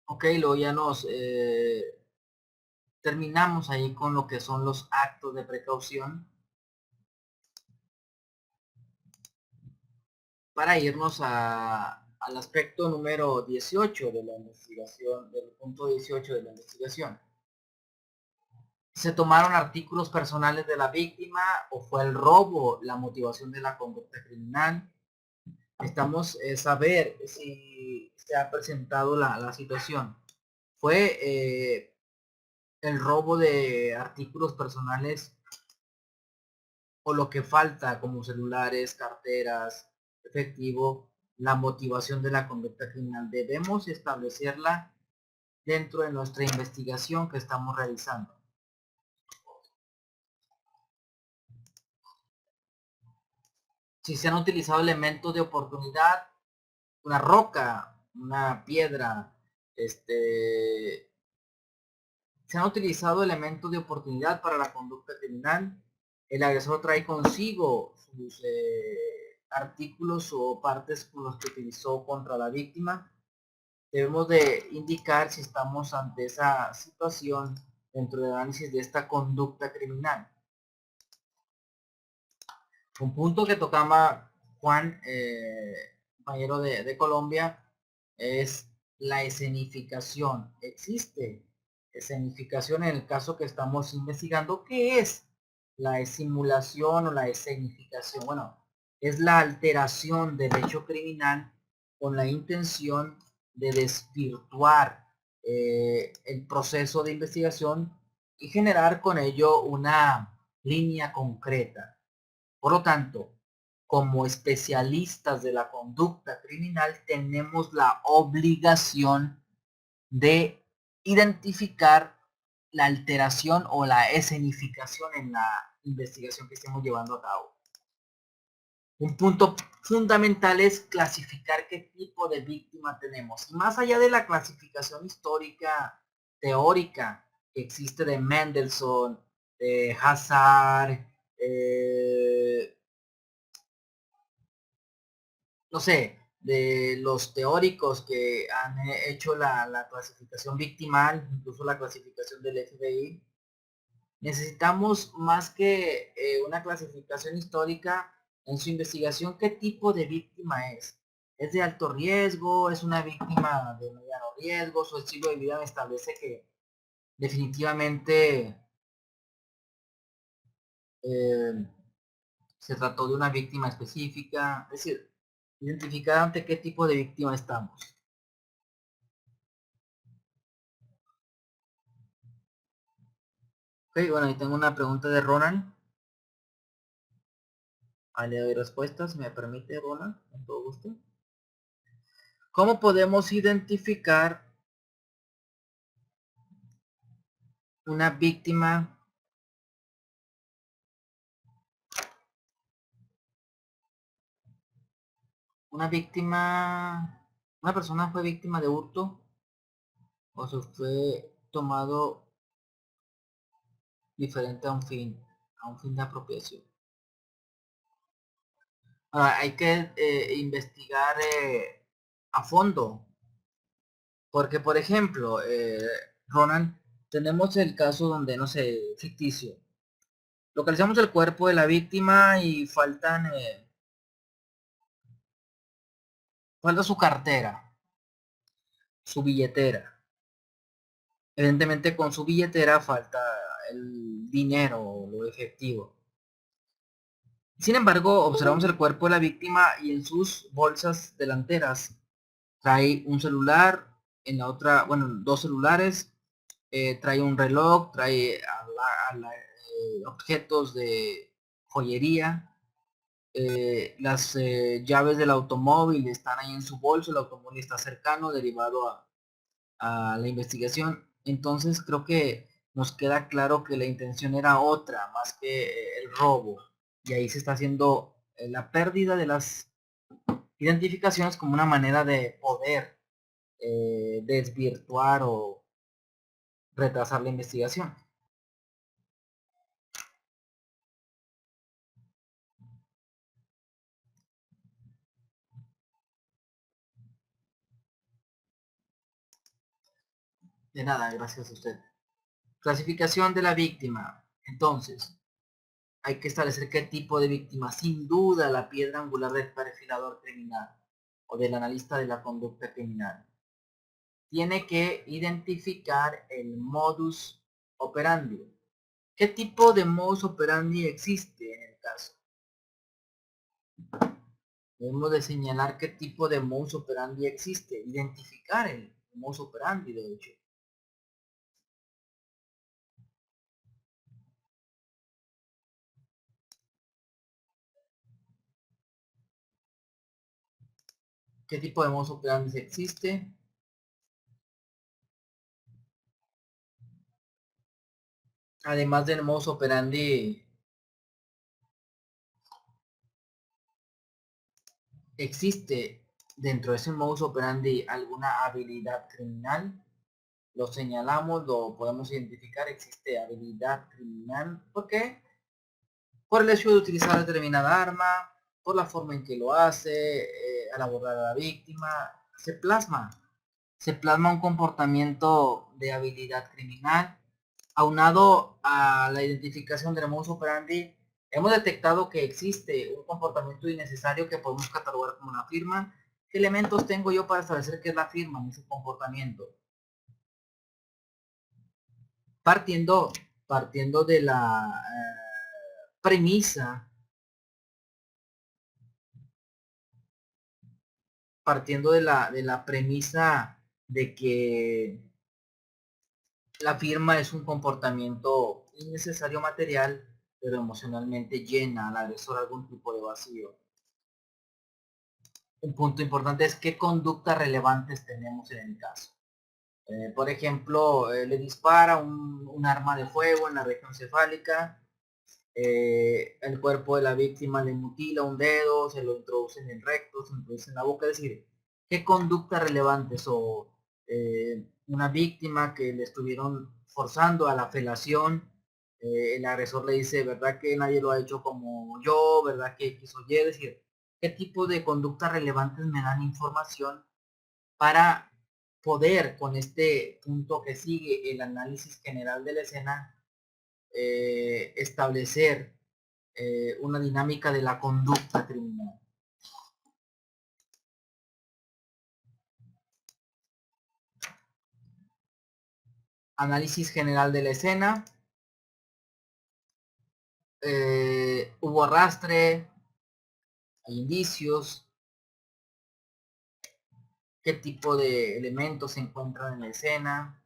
Ok, luego ya nos terminamos ahí con lo que son los actos de precaución para irnos al aspecto número 18 de la investigación, del punto 18 de la investigación. ¿Se tomaron artículos personales de la víctima o fue el robo la motivación de la conducta criminal? Estamos saber si se ha presentado la situación. ¿Fue el robo de artículos personales o lo que falta como celulares, carteras, efectivo, la motivación de la conducta criminal? Debemos establecerla dentro de nuestra investigación que estamos realizando. Si se han utilizado elementos de oportunidad, una roca, una piedra, se han utilizado elementos de oportunidad para la conducta criminal. El agresor trae consigo sus artículos o partes con los que utilizó contra la víctima. Debemos de indicar si estamos ante esa situación dentro del análisis de esta conducta criminal. Un punto que tocaba Juan, compañero de Colombia, es la escenificación. Existe escenificación en el caso que estamos investigando. ¿Qué es la simulación o la escenificación? Bueno, es la alteración del hecho criminal con la intención de desvirtuar el proceso de investigación y generar con ello una línea concreta. Por lo tanto, como especialistas de la conducta criminal, tenemos la obligación de identificar la alteración o la escenificación en la investigación que estemos llevando a cabo. Un punto fundamental es clasificar qué tipo de víctima tenemos. Y más allá de la clasificación histórica, teórica, que existe de Mendelssohn, de Hazard, no sé, de los teóricos que han hecho la clasificación victimal, incluso la clasificación del FBI, necesitamos más que una clasificación histórica en su investigación, qué tipo de víctima es. ¿Es de alto riesgo? ¿Es una víctima de mediano riesgo? Su estilo de vida me establece que definitivamente eh, se trató de una víctima específica. Es decir, identificar ante qué tipo de víctima estamos. Ok, bueno, ahí tengo una pregunta de Ronald. Ahí le doy respuestas, me permite, Ronald, con todo gusto. ¿Cómo podemos identificar una víctima una persona fue víctima de hurto o se fue tomado diferente a un fin de apropiación? Ahora, hay que investigar a fondo, porque por ejemplo, Ronald, tenemos el caso donde, no sé, ficticio, localizamos el cuerpo de la víctima y falta su cartera, su billetera. Evidentemente con su billetera falta el dinero o lo efectivo. Sin embargo, observamos el cuerpo de la víctima y en sus bolsas delanteras trae un celular, en la otra, bueno, dos celulares, trae un reloj, trae objetos de joyería, las llaves del automóvil están ahí en su bolso, el automóvil está cercano, derivado a la investigación. Entonces creo que nos queda claro que la intención era otra, más que el robo. Y ahí se está haciendo la pérdida de las identificaciones como una manera de poder desvirtuar o retrasar la investigación. De nada, gracias a usted. Clasificación de la víctima. Entonces, hay que establecer qué tipo de víctima. Sin duda, la piedra angular del perfilador criminal o del analista de la conducta criminal. Tiene que identificar el modus operandi. ¿Qué tipo de modus operandi existe en el caso? Debemos de señalar qué tipo de modus operandi existe, identificar el modus operandi, de hecho. ¿Qué tipo de modus operandi existe? Además del modus operandi, ¿existe dentro de ese modus operandi alguna habilidad criminal? Lo señalamos, lo podemos identificar, existe habilidad criminal. ¿Por qué? Por el hecho de utilizar determinada arma, por la forma en que lo hace, al abordar a la víctima, se plasma un comportamiento de habilidad criminal. Aunado a la identificación del modus operandi, hemos detectado que existe un comportamiento innecesario que podemos catalogar como una firma. ¿Qué elementos tengo yo para establecer qué es la firma en ese comportamiento? Partiendo, partiendo de la premisa, partiendo de la premisa de que la firma es un comportamiento innecesario material, pero emocionalmente llena al agresor algún tipo de vacío. Un punto importante es qué conductas relevantes tenemos en el caso. Por ejemplo, le dispara un arma de fuego en la región cefálica, el cuerpo de la víctima le mutila un dedo, se lo introduce en el recto, se introduce en la boca, es decir, qué conductas relevantes o una víctima que le estuvieron forzando a la felación, el agresor le dice, ¿verdad que nadie lo ha hecho como yo? ¿Verdad que quiso Y? Es decir, ¿qué tipo de conductas relevantes me dan información para poder, con este punto que sigue, el análisis general de la escena, establecer una dinámica de la conducta criminal? Análisis general de la escena. Hubo arrastre, hay indicios, qué tipo de elementos se encuentran en la escena.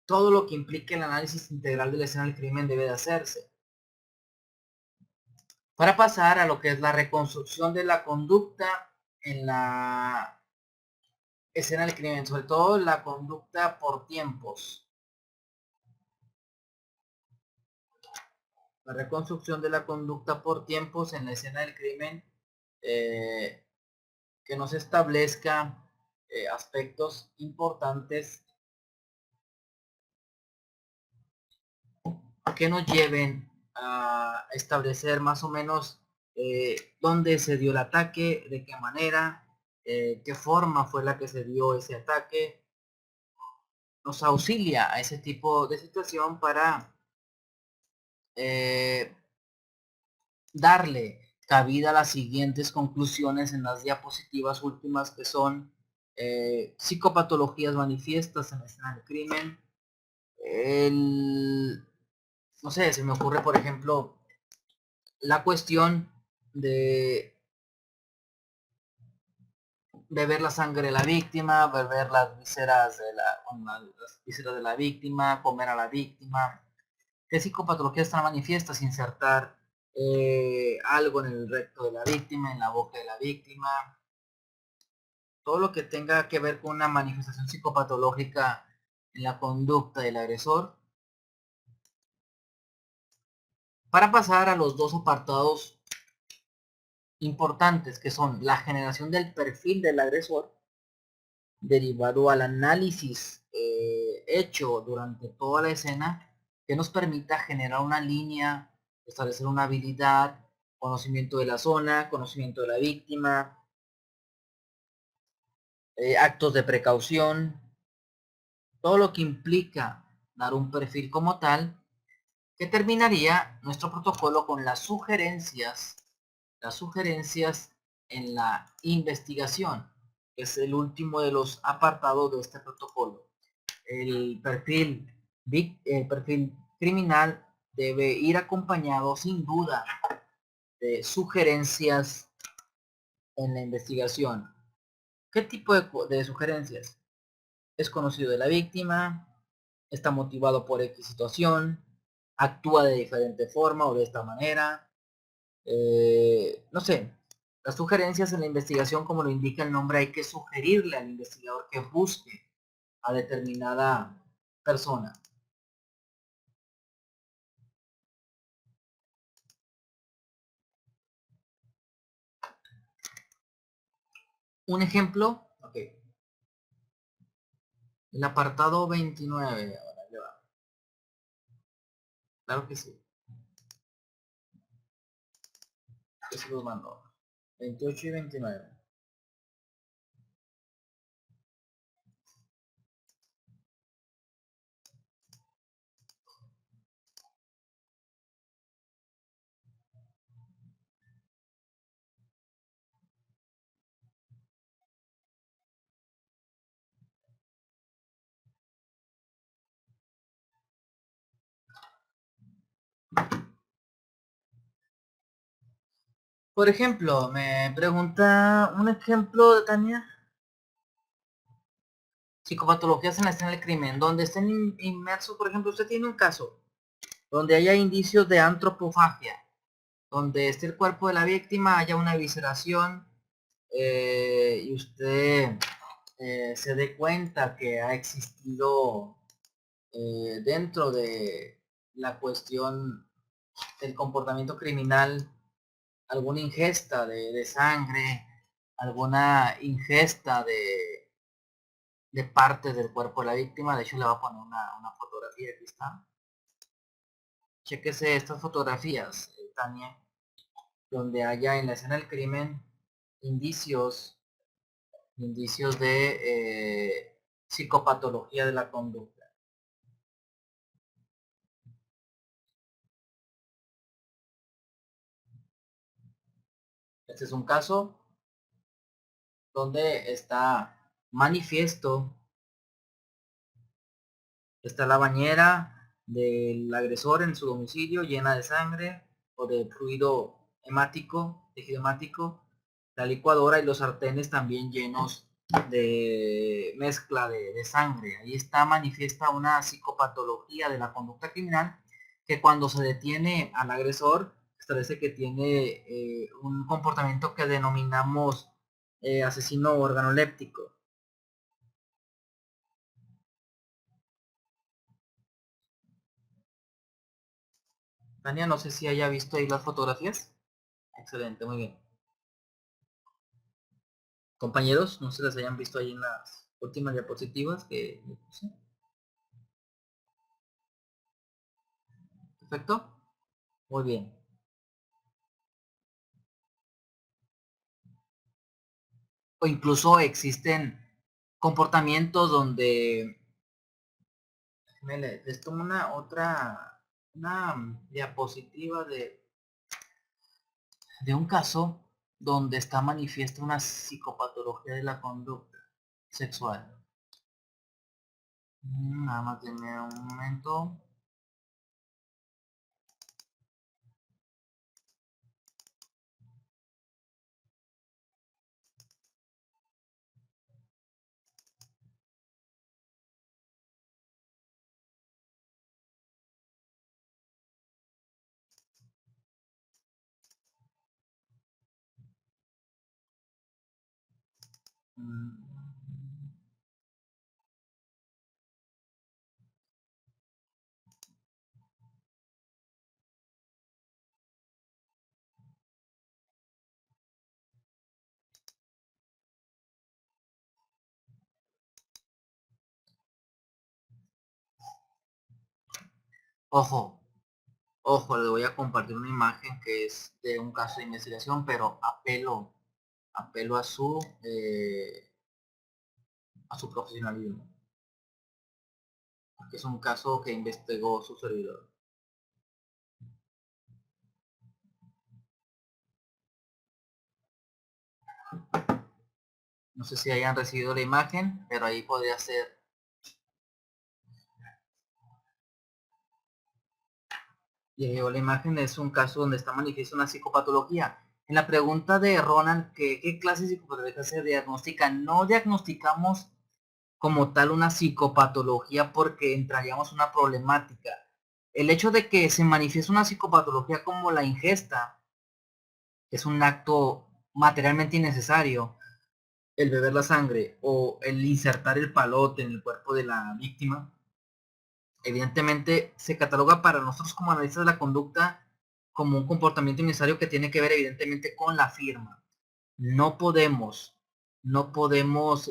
Todo lo que implique el análisis integral de la escena del crimen debe de hacerse. Para pasar a lo que es la reconstrucción de la conducta en la escena del crimen, sobre todo la conducta por tiempos. La reconstrucción de la conducta por tiempos en la escena del crimen, que nos establezca aspectos importantes que nos lleven a establecer más o menos dónde se dio el ataque, de qué manera, qué forma fue la que se dio ese ataque. Nos auxilia a ese tipo de situación para eh, darle cabida a las siguientes conclusiones en las diapositivas últimas, que son psicopatologías manifiestas en la escena del crimen. No sé, se me ocurre, por ejemplo, la cuestión de beber la sangre de la víctima, beber las vísceras las vísceras de la víctima, comer a la víctima. ¿Qué psicopatologías están manifiestas? Insertar algo en el recto de la víctima, en la boca de la víctima. Todo lo que tenga que ver con una manifestación psicopatológica en la conducta del agresor, para pasar a los dos apartados importantes, que son la generación del perfil del agresor, derivado al análisis hecho durante toda la escena, que nos permita generar una línea, establecer una habilidad, conocimiento de la zona, conocimiento de la víctima, actos de precaución, todo lo que implica dar un perfil como tal, que terminaría nuestro protocolo con las sugerencias en la investigación, que es el último de los apartados de este protocolo. El perfil criminal debe ir acompañado sin duda de sugerencias en la investigación. ¿Qué tipo de sugerencias? Es conocido de la víctima, está motivado por X situación, actúa de diferente forma o de esta manera, no sé, las sugerencias en la investigación, como lo indica el nombre, hay que sugerirle al investigador que busque a determinada persona. Un ejemplo, ok, el apartado 29, ahora le va. Claro que sí, que se los mando. 28 y 29. Por ejemplo, me pregunta un ejemplo de Tania. Psicopatologías en la escena del crimen, donde estén inmersos, por ejemplo, usted tiene un caso donde haya indicios de antropofagia, donde esté el cuerpo de la víctima, haya una evisceración, y usted se dé cuenta que ha existido dentro de la cuestión del comportamiento criminal alguna ingesta de sangre, alguna ingesta de partes del cuerpo de la víctima. De hecho, le voy a poner una fotografía, aquí está. Chequese estas fotografías, Tania, donde haya en la escena del crimen indicios, indicios de psicopatología de la conducta. Este es un caso donde está manifiesto, está la bañera del agresor en su domicilio llena de sangre o de fluido hemático, tejido hemático, la licuadora y los sartenes también llenos de mezcla de sangre. Ahí está manifiesta una psicopatología de la conducta criminal, que cuando se detiene al agresor establece que tiene un comportamiento que denominamos asesino organoléptico. Tania, no sé si haya visto ahí las fotografías. Excelente, muy bien. Compañeros, no se las hayan visto ahí en las últimas diapositivas que les puse. Perfecto. Muy bien. O incluso existen comportamientos donde les tomo una diapositiva de un caso donde está manifiesta una psicopatología de la conducta sexual. Nada más denme un momento. Mm. Ojo, ojo, le voy a compartir una imagen que es de un caso de investigación, pero apelo a su profesionalismo, porque es un caso que investigó su servidor. No sé si hayan recibido la imagen, pero ahí podría ser. Llegó la imagen, es un caso donde está manifiesta una psicopatología. En la pregunta de Ronald, ¿qué clase de psicopatología se diagnostica? No diagnosticamos como tal una psicopatología porque entraríamos una problemática. El hecho de que se manifieste una psicopatología como la ingesta, que es un acto materialmente innecesario, el beber la sangre o el insertar el palote en el cuerpo de la víctima, evidentemente se cataloga para nosotros como analistas de la conducta como un comportamiento innecesario que tiene que ver evidentemente con la firma. No podemos, no podemos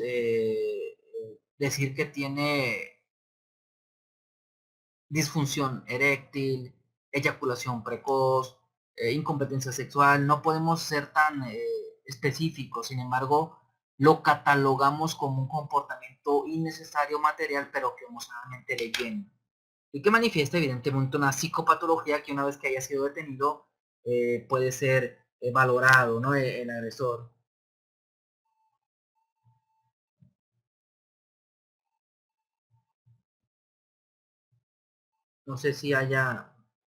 decir que tiene disfunción eréctil, eyaculación precoz, incompetencia sexual, no podemos ser tan específicos, sin embargo, lo catalogamos como un comportamiento innecesario material, pero que emocionalmente le llena. Y que manifiesta evidentemente una psicopatología que una vez que haya sido detenido puede ser valorado, ¿no? El agresor. No sé si haya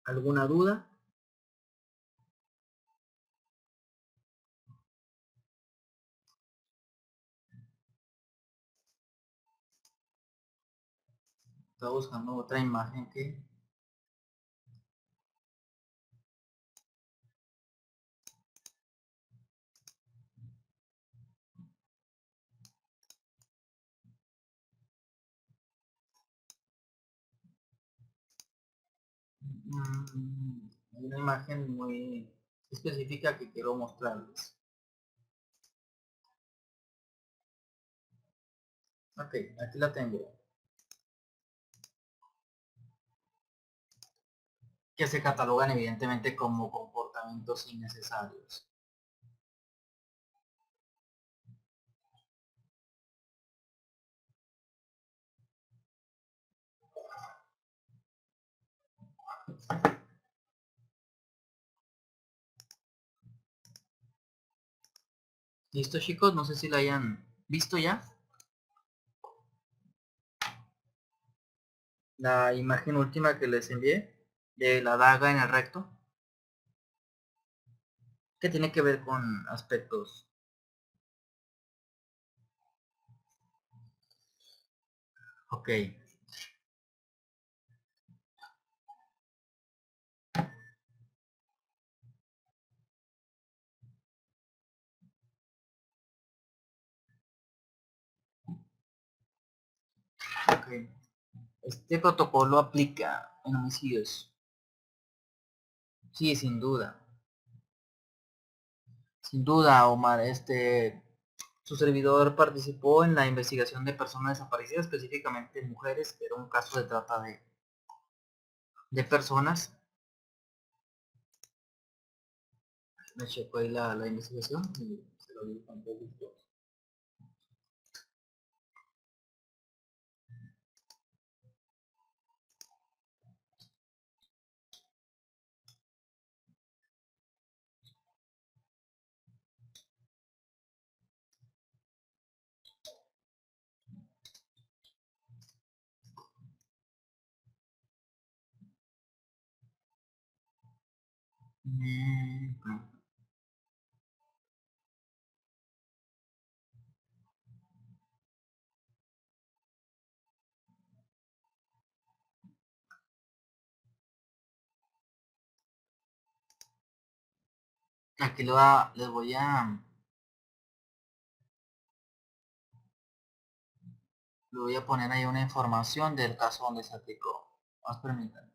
alguna duda. Estaba buscando otra imagen que... Hay una imagen muy específica que quiero mostrarles. Ok, aquí la tengo. Que se catalogan evidentemente como comportamientos innecesarios. ¿Listo, chicos? No sé si la hayan visto ya. La imagen última que les envié de la daga en el recto, que tiene que ver con aspectos. Ok, ok. Este protocolo aplica en homicidios. Sí, sin duda. Sin duda, Omar. Su servidor participó en la investigación de personas desaparecidas, específicamente mujeres, que era un caso de trata de personas. Me checó ahí la investigación y se lo digo con todo gusto. Mm, Aquí le voy a poner ahí una información del caso donde se aplicó. Más permítanme.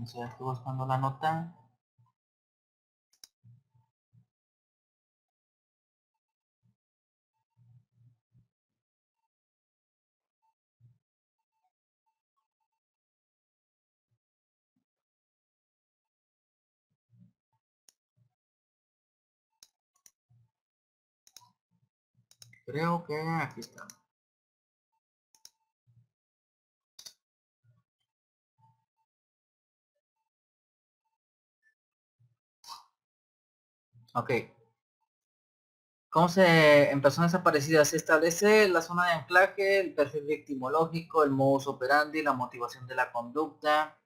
O sea, estoy buscando la nota. Creo que aquí está. Ok. ¿Cómo en personas desaparecidas se establece la zona de anclaje, el perfil victimológico, el modus operandi, la motivación de la conducta?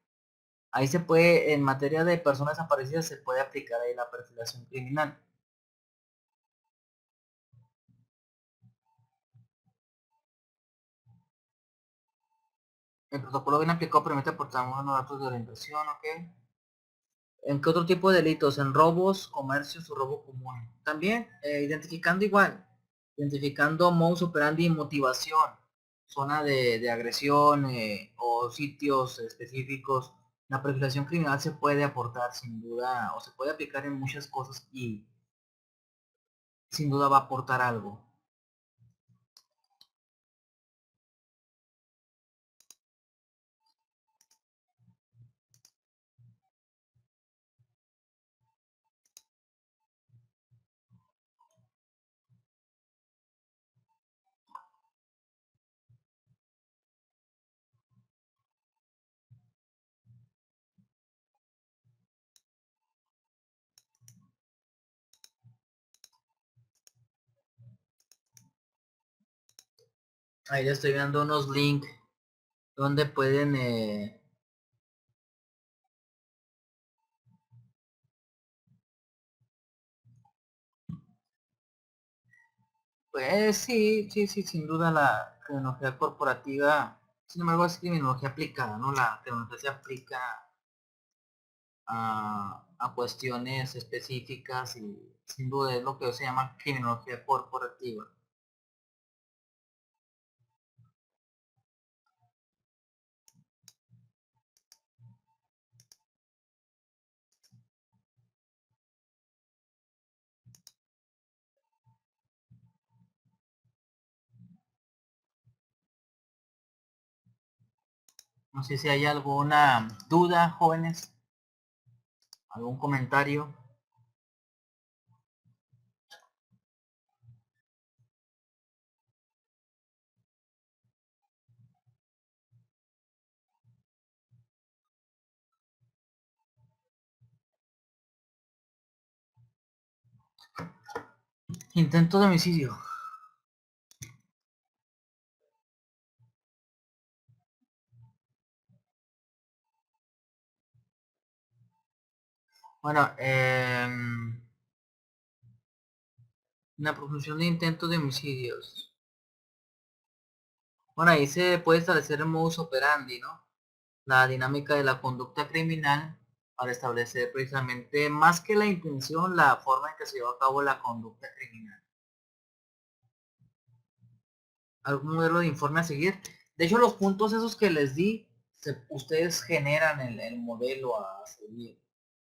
Ahí se puede, en materia de personas desaparecidas, se puede aplicar ahí la perfilación criminal. El protocolo bien aplicado permite aportar unos datos de orientación, ¿ok? ¿En qué otro tipo de delitos? En robos, comercios o robo común. También, identificando igual, identificando modus operandi y motivación, zona de agresión o sitios específicos. La perfilación criminal se puede aportar sin duda, o se puede aplicar en muchas cosas y sin duda va a aportar algo. Ahí ya estoy viendo unos links donde pueden pues sí, sí, sí, sin duda la criminología corporativa, sin embargo es criminología aplicada, ¿no? La criminología se aplica a cuestiones específicas y sin duda es lo que se llama criminología corporativa. No sé si hay alguna duda, jóvenes, algún comentario. Intento de homicidio. Bueno, la presunción de intento de homicidios. Bueno, ahí se puede establecer el modus operandi, ¿no? La dinámica de la conducta criminal para establecer precisamente más que la intención, la forma en que se lleva a cabo la conducta criminal. ¿Algún modelo de informe a seguir? De hecho, los puntos esos que les di, ustedes generan el modelo a seguir.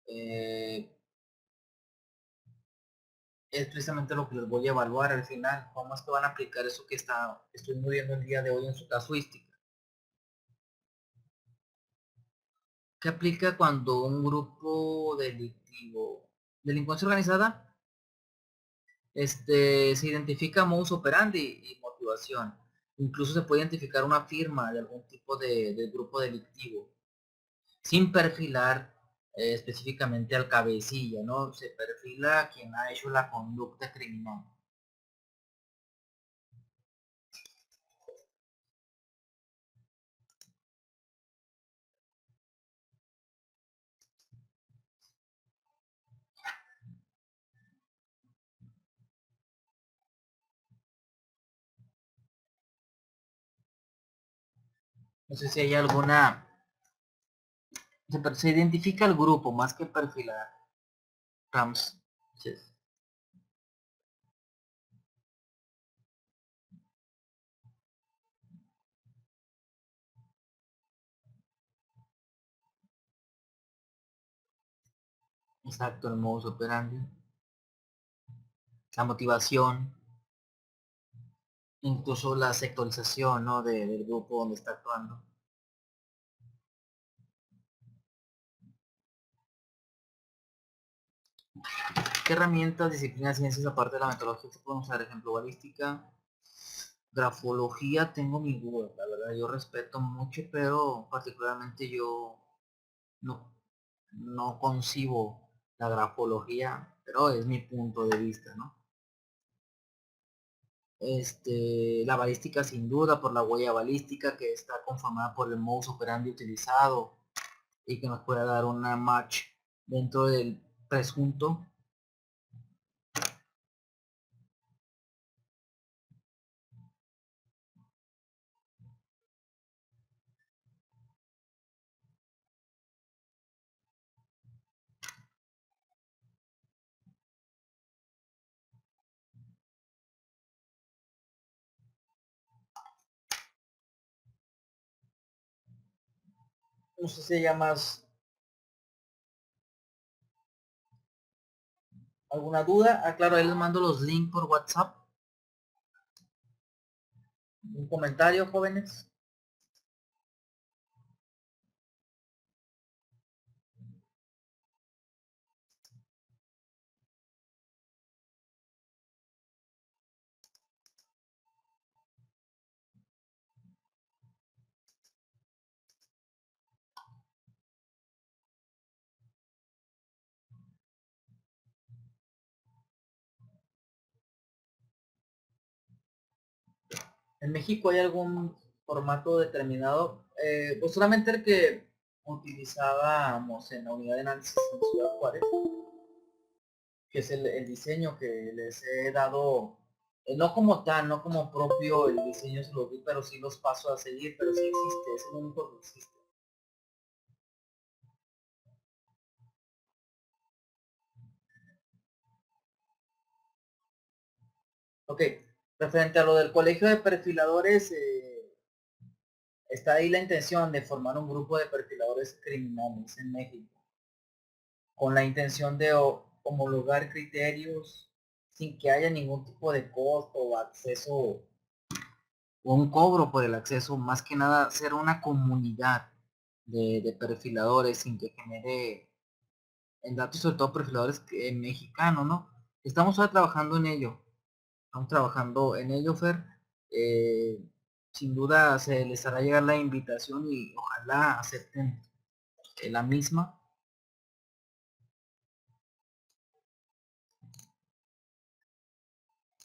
Eh, es precisamente lo que les voy a evaluar al final. ¿Cómo es que van a aplicar eso que estoy muy viendo el día de hoy en su casuística? ¿Qué aplica cuando un grupo delictivo, delincuencia organizada, se identifica modus operandi y motivación? Incluso se puede identificar una firma de algún tipo de grupo delictivo, sin perfilar específicamente al cabecilla, ¿no? Se perfila a quien ha hecho la conducta criminal. No sé si hay alguna... Se identifica el grupo más que perfilar. Rams. Sí. Exacto, el modus operandi. La motivación. Incluso la sectorización, ¿no? Del grupo donde está actuando. ¿Qué herramientas, disciplinas, ciencias, aparte de la metodología, se pueden usar? Ejemplo, balística, grafología, tengo mi duda, la verdad, yo respeto mucho, pero particularmente yo no, no concibo la grafología, pero es mi punto de vista, ¿no? La balística sin duda por la huella balística que está conformada por el modus operandi utilizado y que nos puede dar una match dentro del presunto. No sé si haya más alguna duda. Claro, ahí les mando los links por WhatsApp. Un comentario, jóvenes. ¿En México hay algún formato determinado? Pues solamente el que utilizábamos en la unidad de análisis en Ciudad Juárez, que es el diseño que les he dado, no como tal, no como propio el diseño se lo di, pero sí los paso a seguir, pero sí existe, es el único que existe. Ok, referente a lo del colegio de perfiladores, está ahí la intención de formar un grupo de perfiladores criminales en México, con la intención de homologar criterios sin que haya ningún tipo de costo o acceso o un cobro por el acceso, más que nada ser una comunidad de perfiladores sin que genere en datos, sobre todo perfiladores mexicanos, ¿no? Estamos ahora trabajando en ello, estamos trabajando en ello, Fer. Eh, Sin duda se les hará llegar la invitación y ojalá acepten la misma.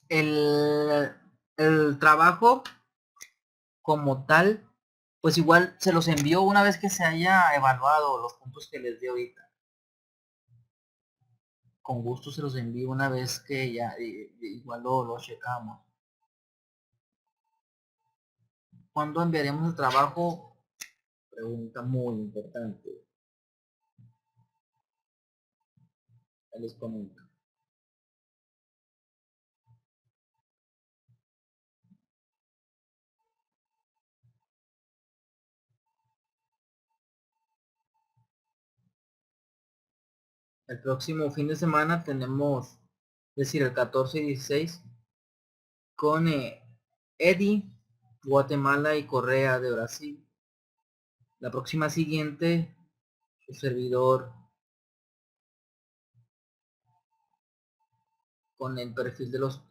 El, el trabajo como tal, pues igual se los envío una vez que se haya evaluado los puntos que les di ahorita. Con gusto se los envío una vez que ya igual lo checamos. ¿Cuándo enviaremos el trabajo? Pregunta muy importante. Les comento. El próximo fin de semana tenemos, es decir, el 14 y 16, con Eddie, Guatemala y Correa de Brasil. La próxima siguiente, el servidor con el perfil de los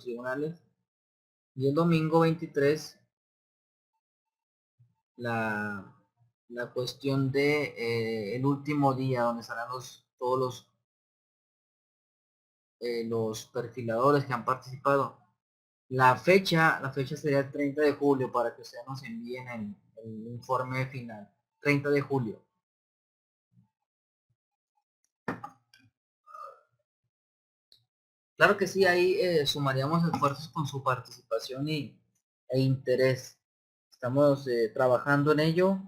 tribunales. Y el domingo 23, la, la cuestión de el último día donde estarán todos los perfiladores que han participado. La fecha sería el 30 de julio para que ustedes nos envíen el informe final. 30 de julio. Claro que sí, ahí sumaríamos esfuerzos con su participación e interés. Estamos trabajando en ello.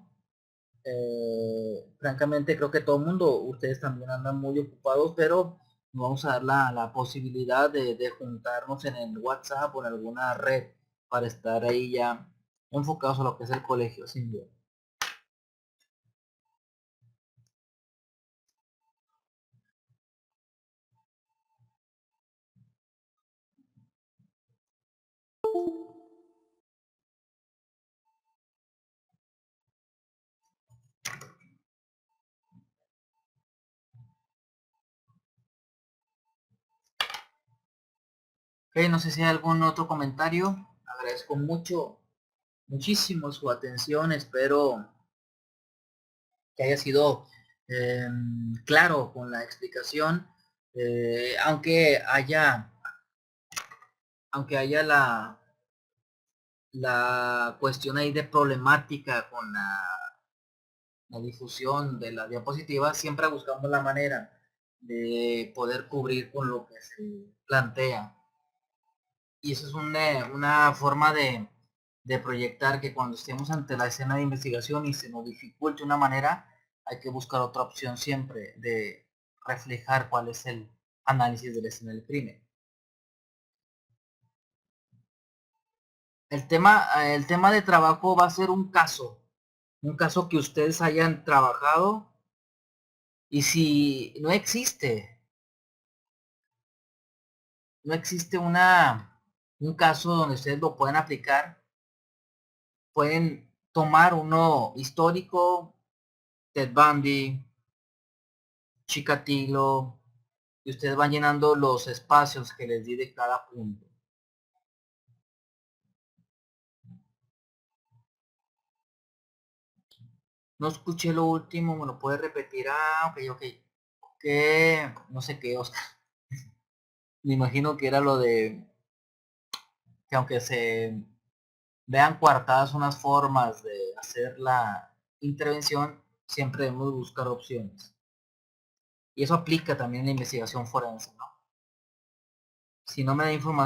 Francamente creo que todo el mundo, ustedes también andan muy ocupados, pero nos vamos a dar la posibilidad de juntarnos en el WhatsApp o en alguna red para estar ahí ya enfocados a lo que es el colegio, sin duda. Ok, no sé si hay algún otro comentario. Agradezco muchísimo su atención. Espero que haya sido claro con la explicación. Aunque haya la cuestión ahí de problemática con la difusión de la diapositiva, siempre buscamos la manera de poder cubrir con lo que se plantea. Y eso es una forma de proyectar que cuando estemos ante la escena de investigación y se nos dificulte una manera, hay que buscar otra opción siempre de reflejar cuál es el análisis de la escena del crimen. El tema de trabajo va a ser un caso que ustedes hayan trabajado, y si no existe un caso donde ustedes lo puedan aplicar, pueden tomar uno histórico, Ted Bundy, Chikatilo, y ustedes van llenando los espacios que les di de cada punto. No escuché lo último, ¿me lo puede repetir? Ok. Que no sé qué, Oscar. Me imagino que era lo de que aunque se vean coartadas unas formas de hacer la intervención, siempre debemos buscar opciones. Y eso aplica también en la investigación forense, ¿no? Si no me da información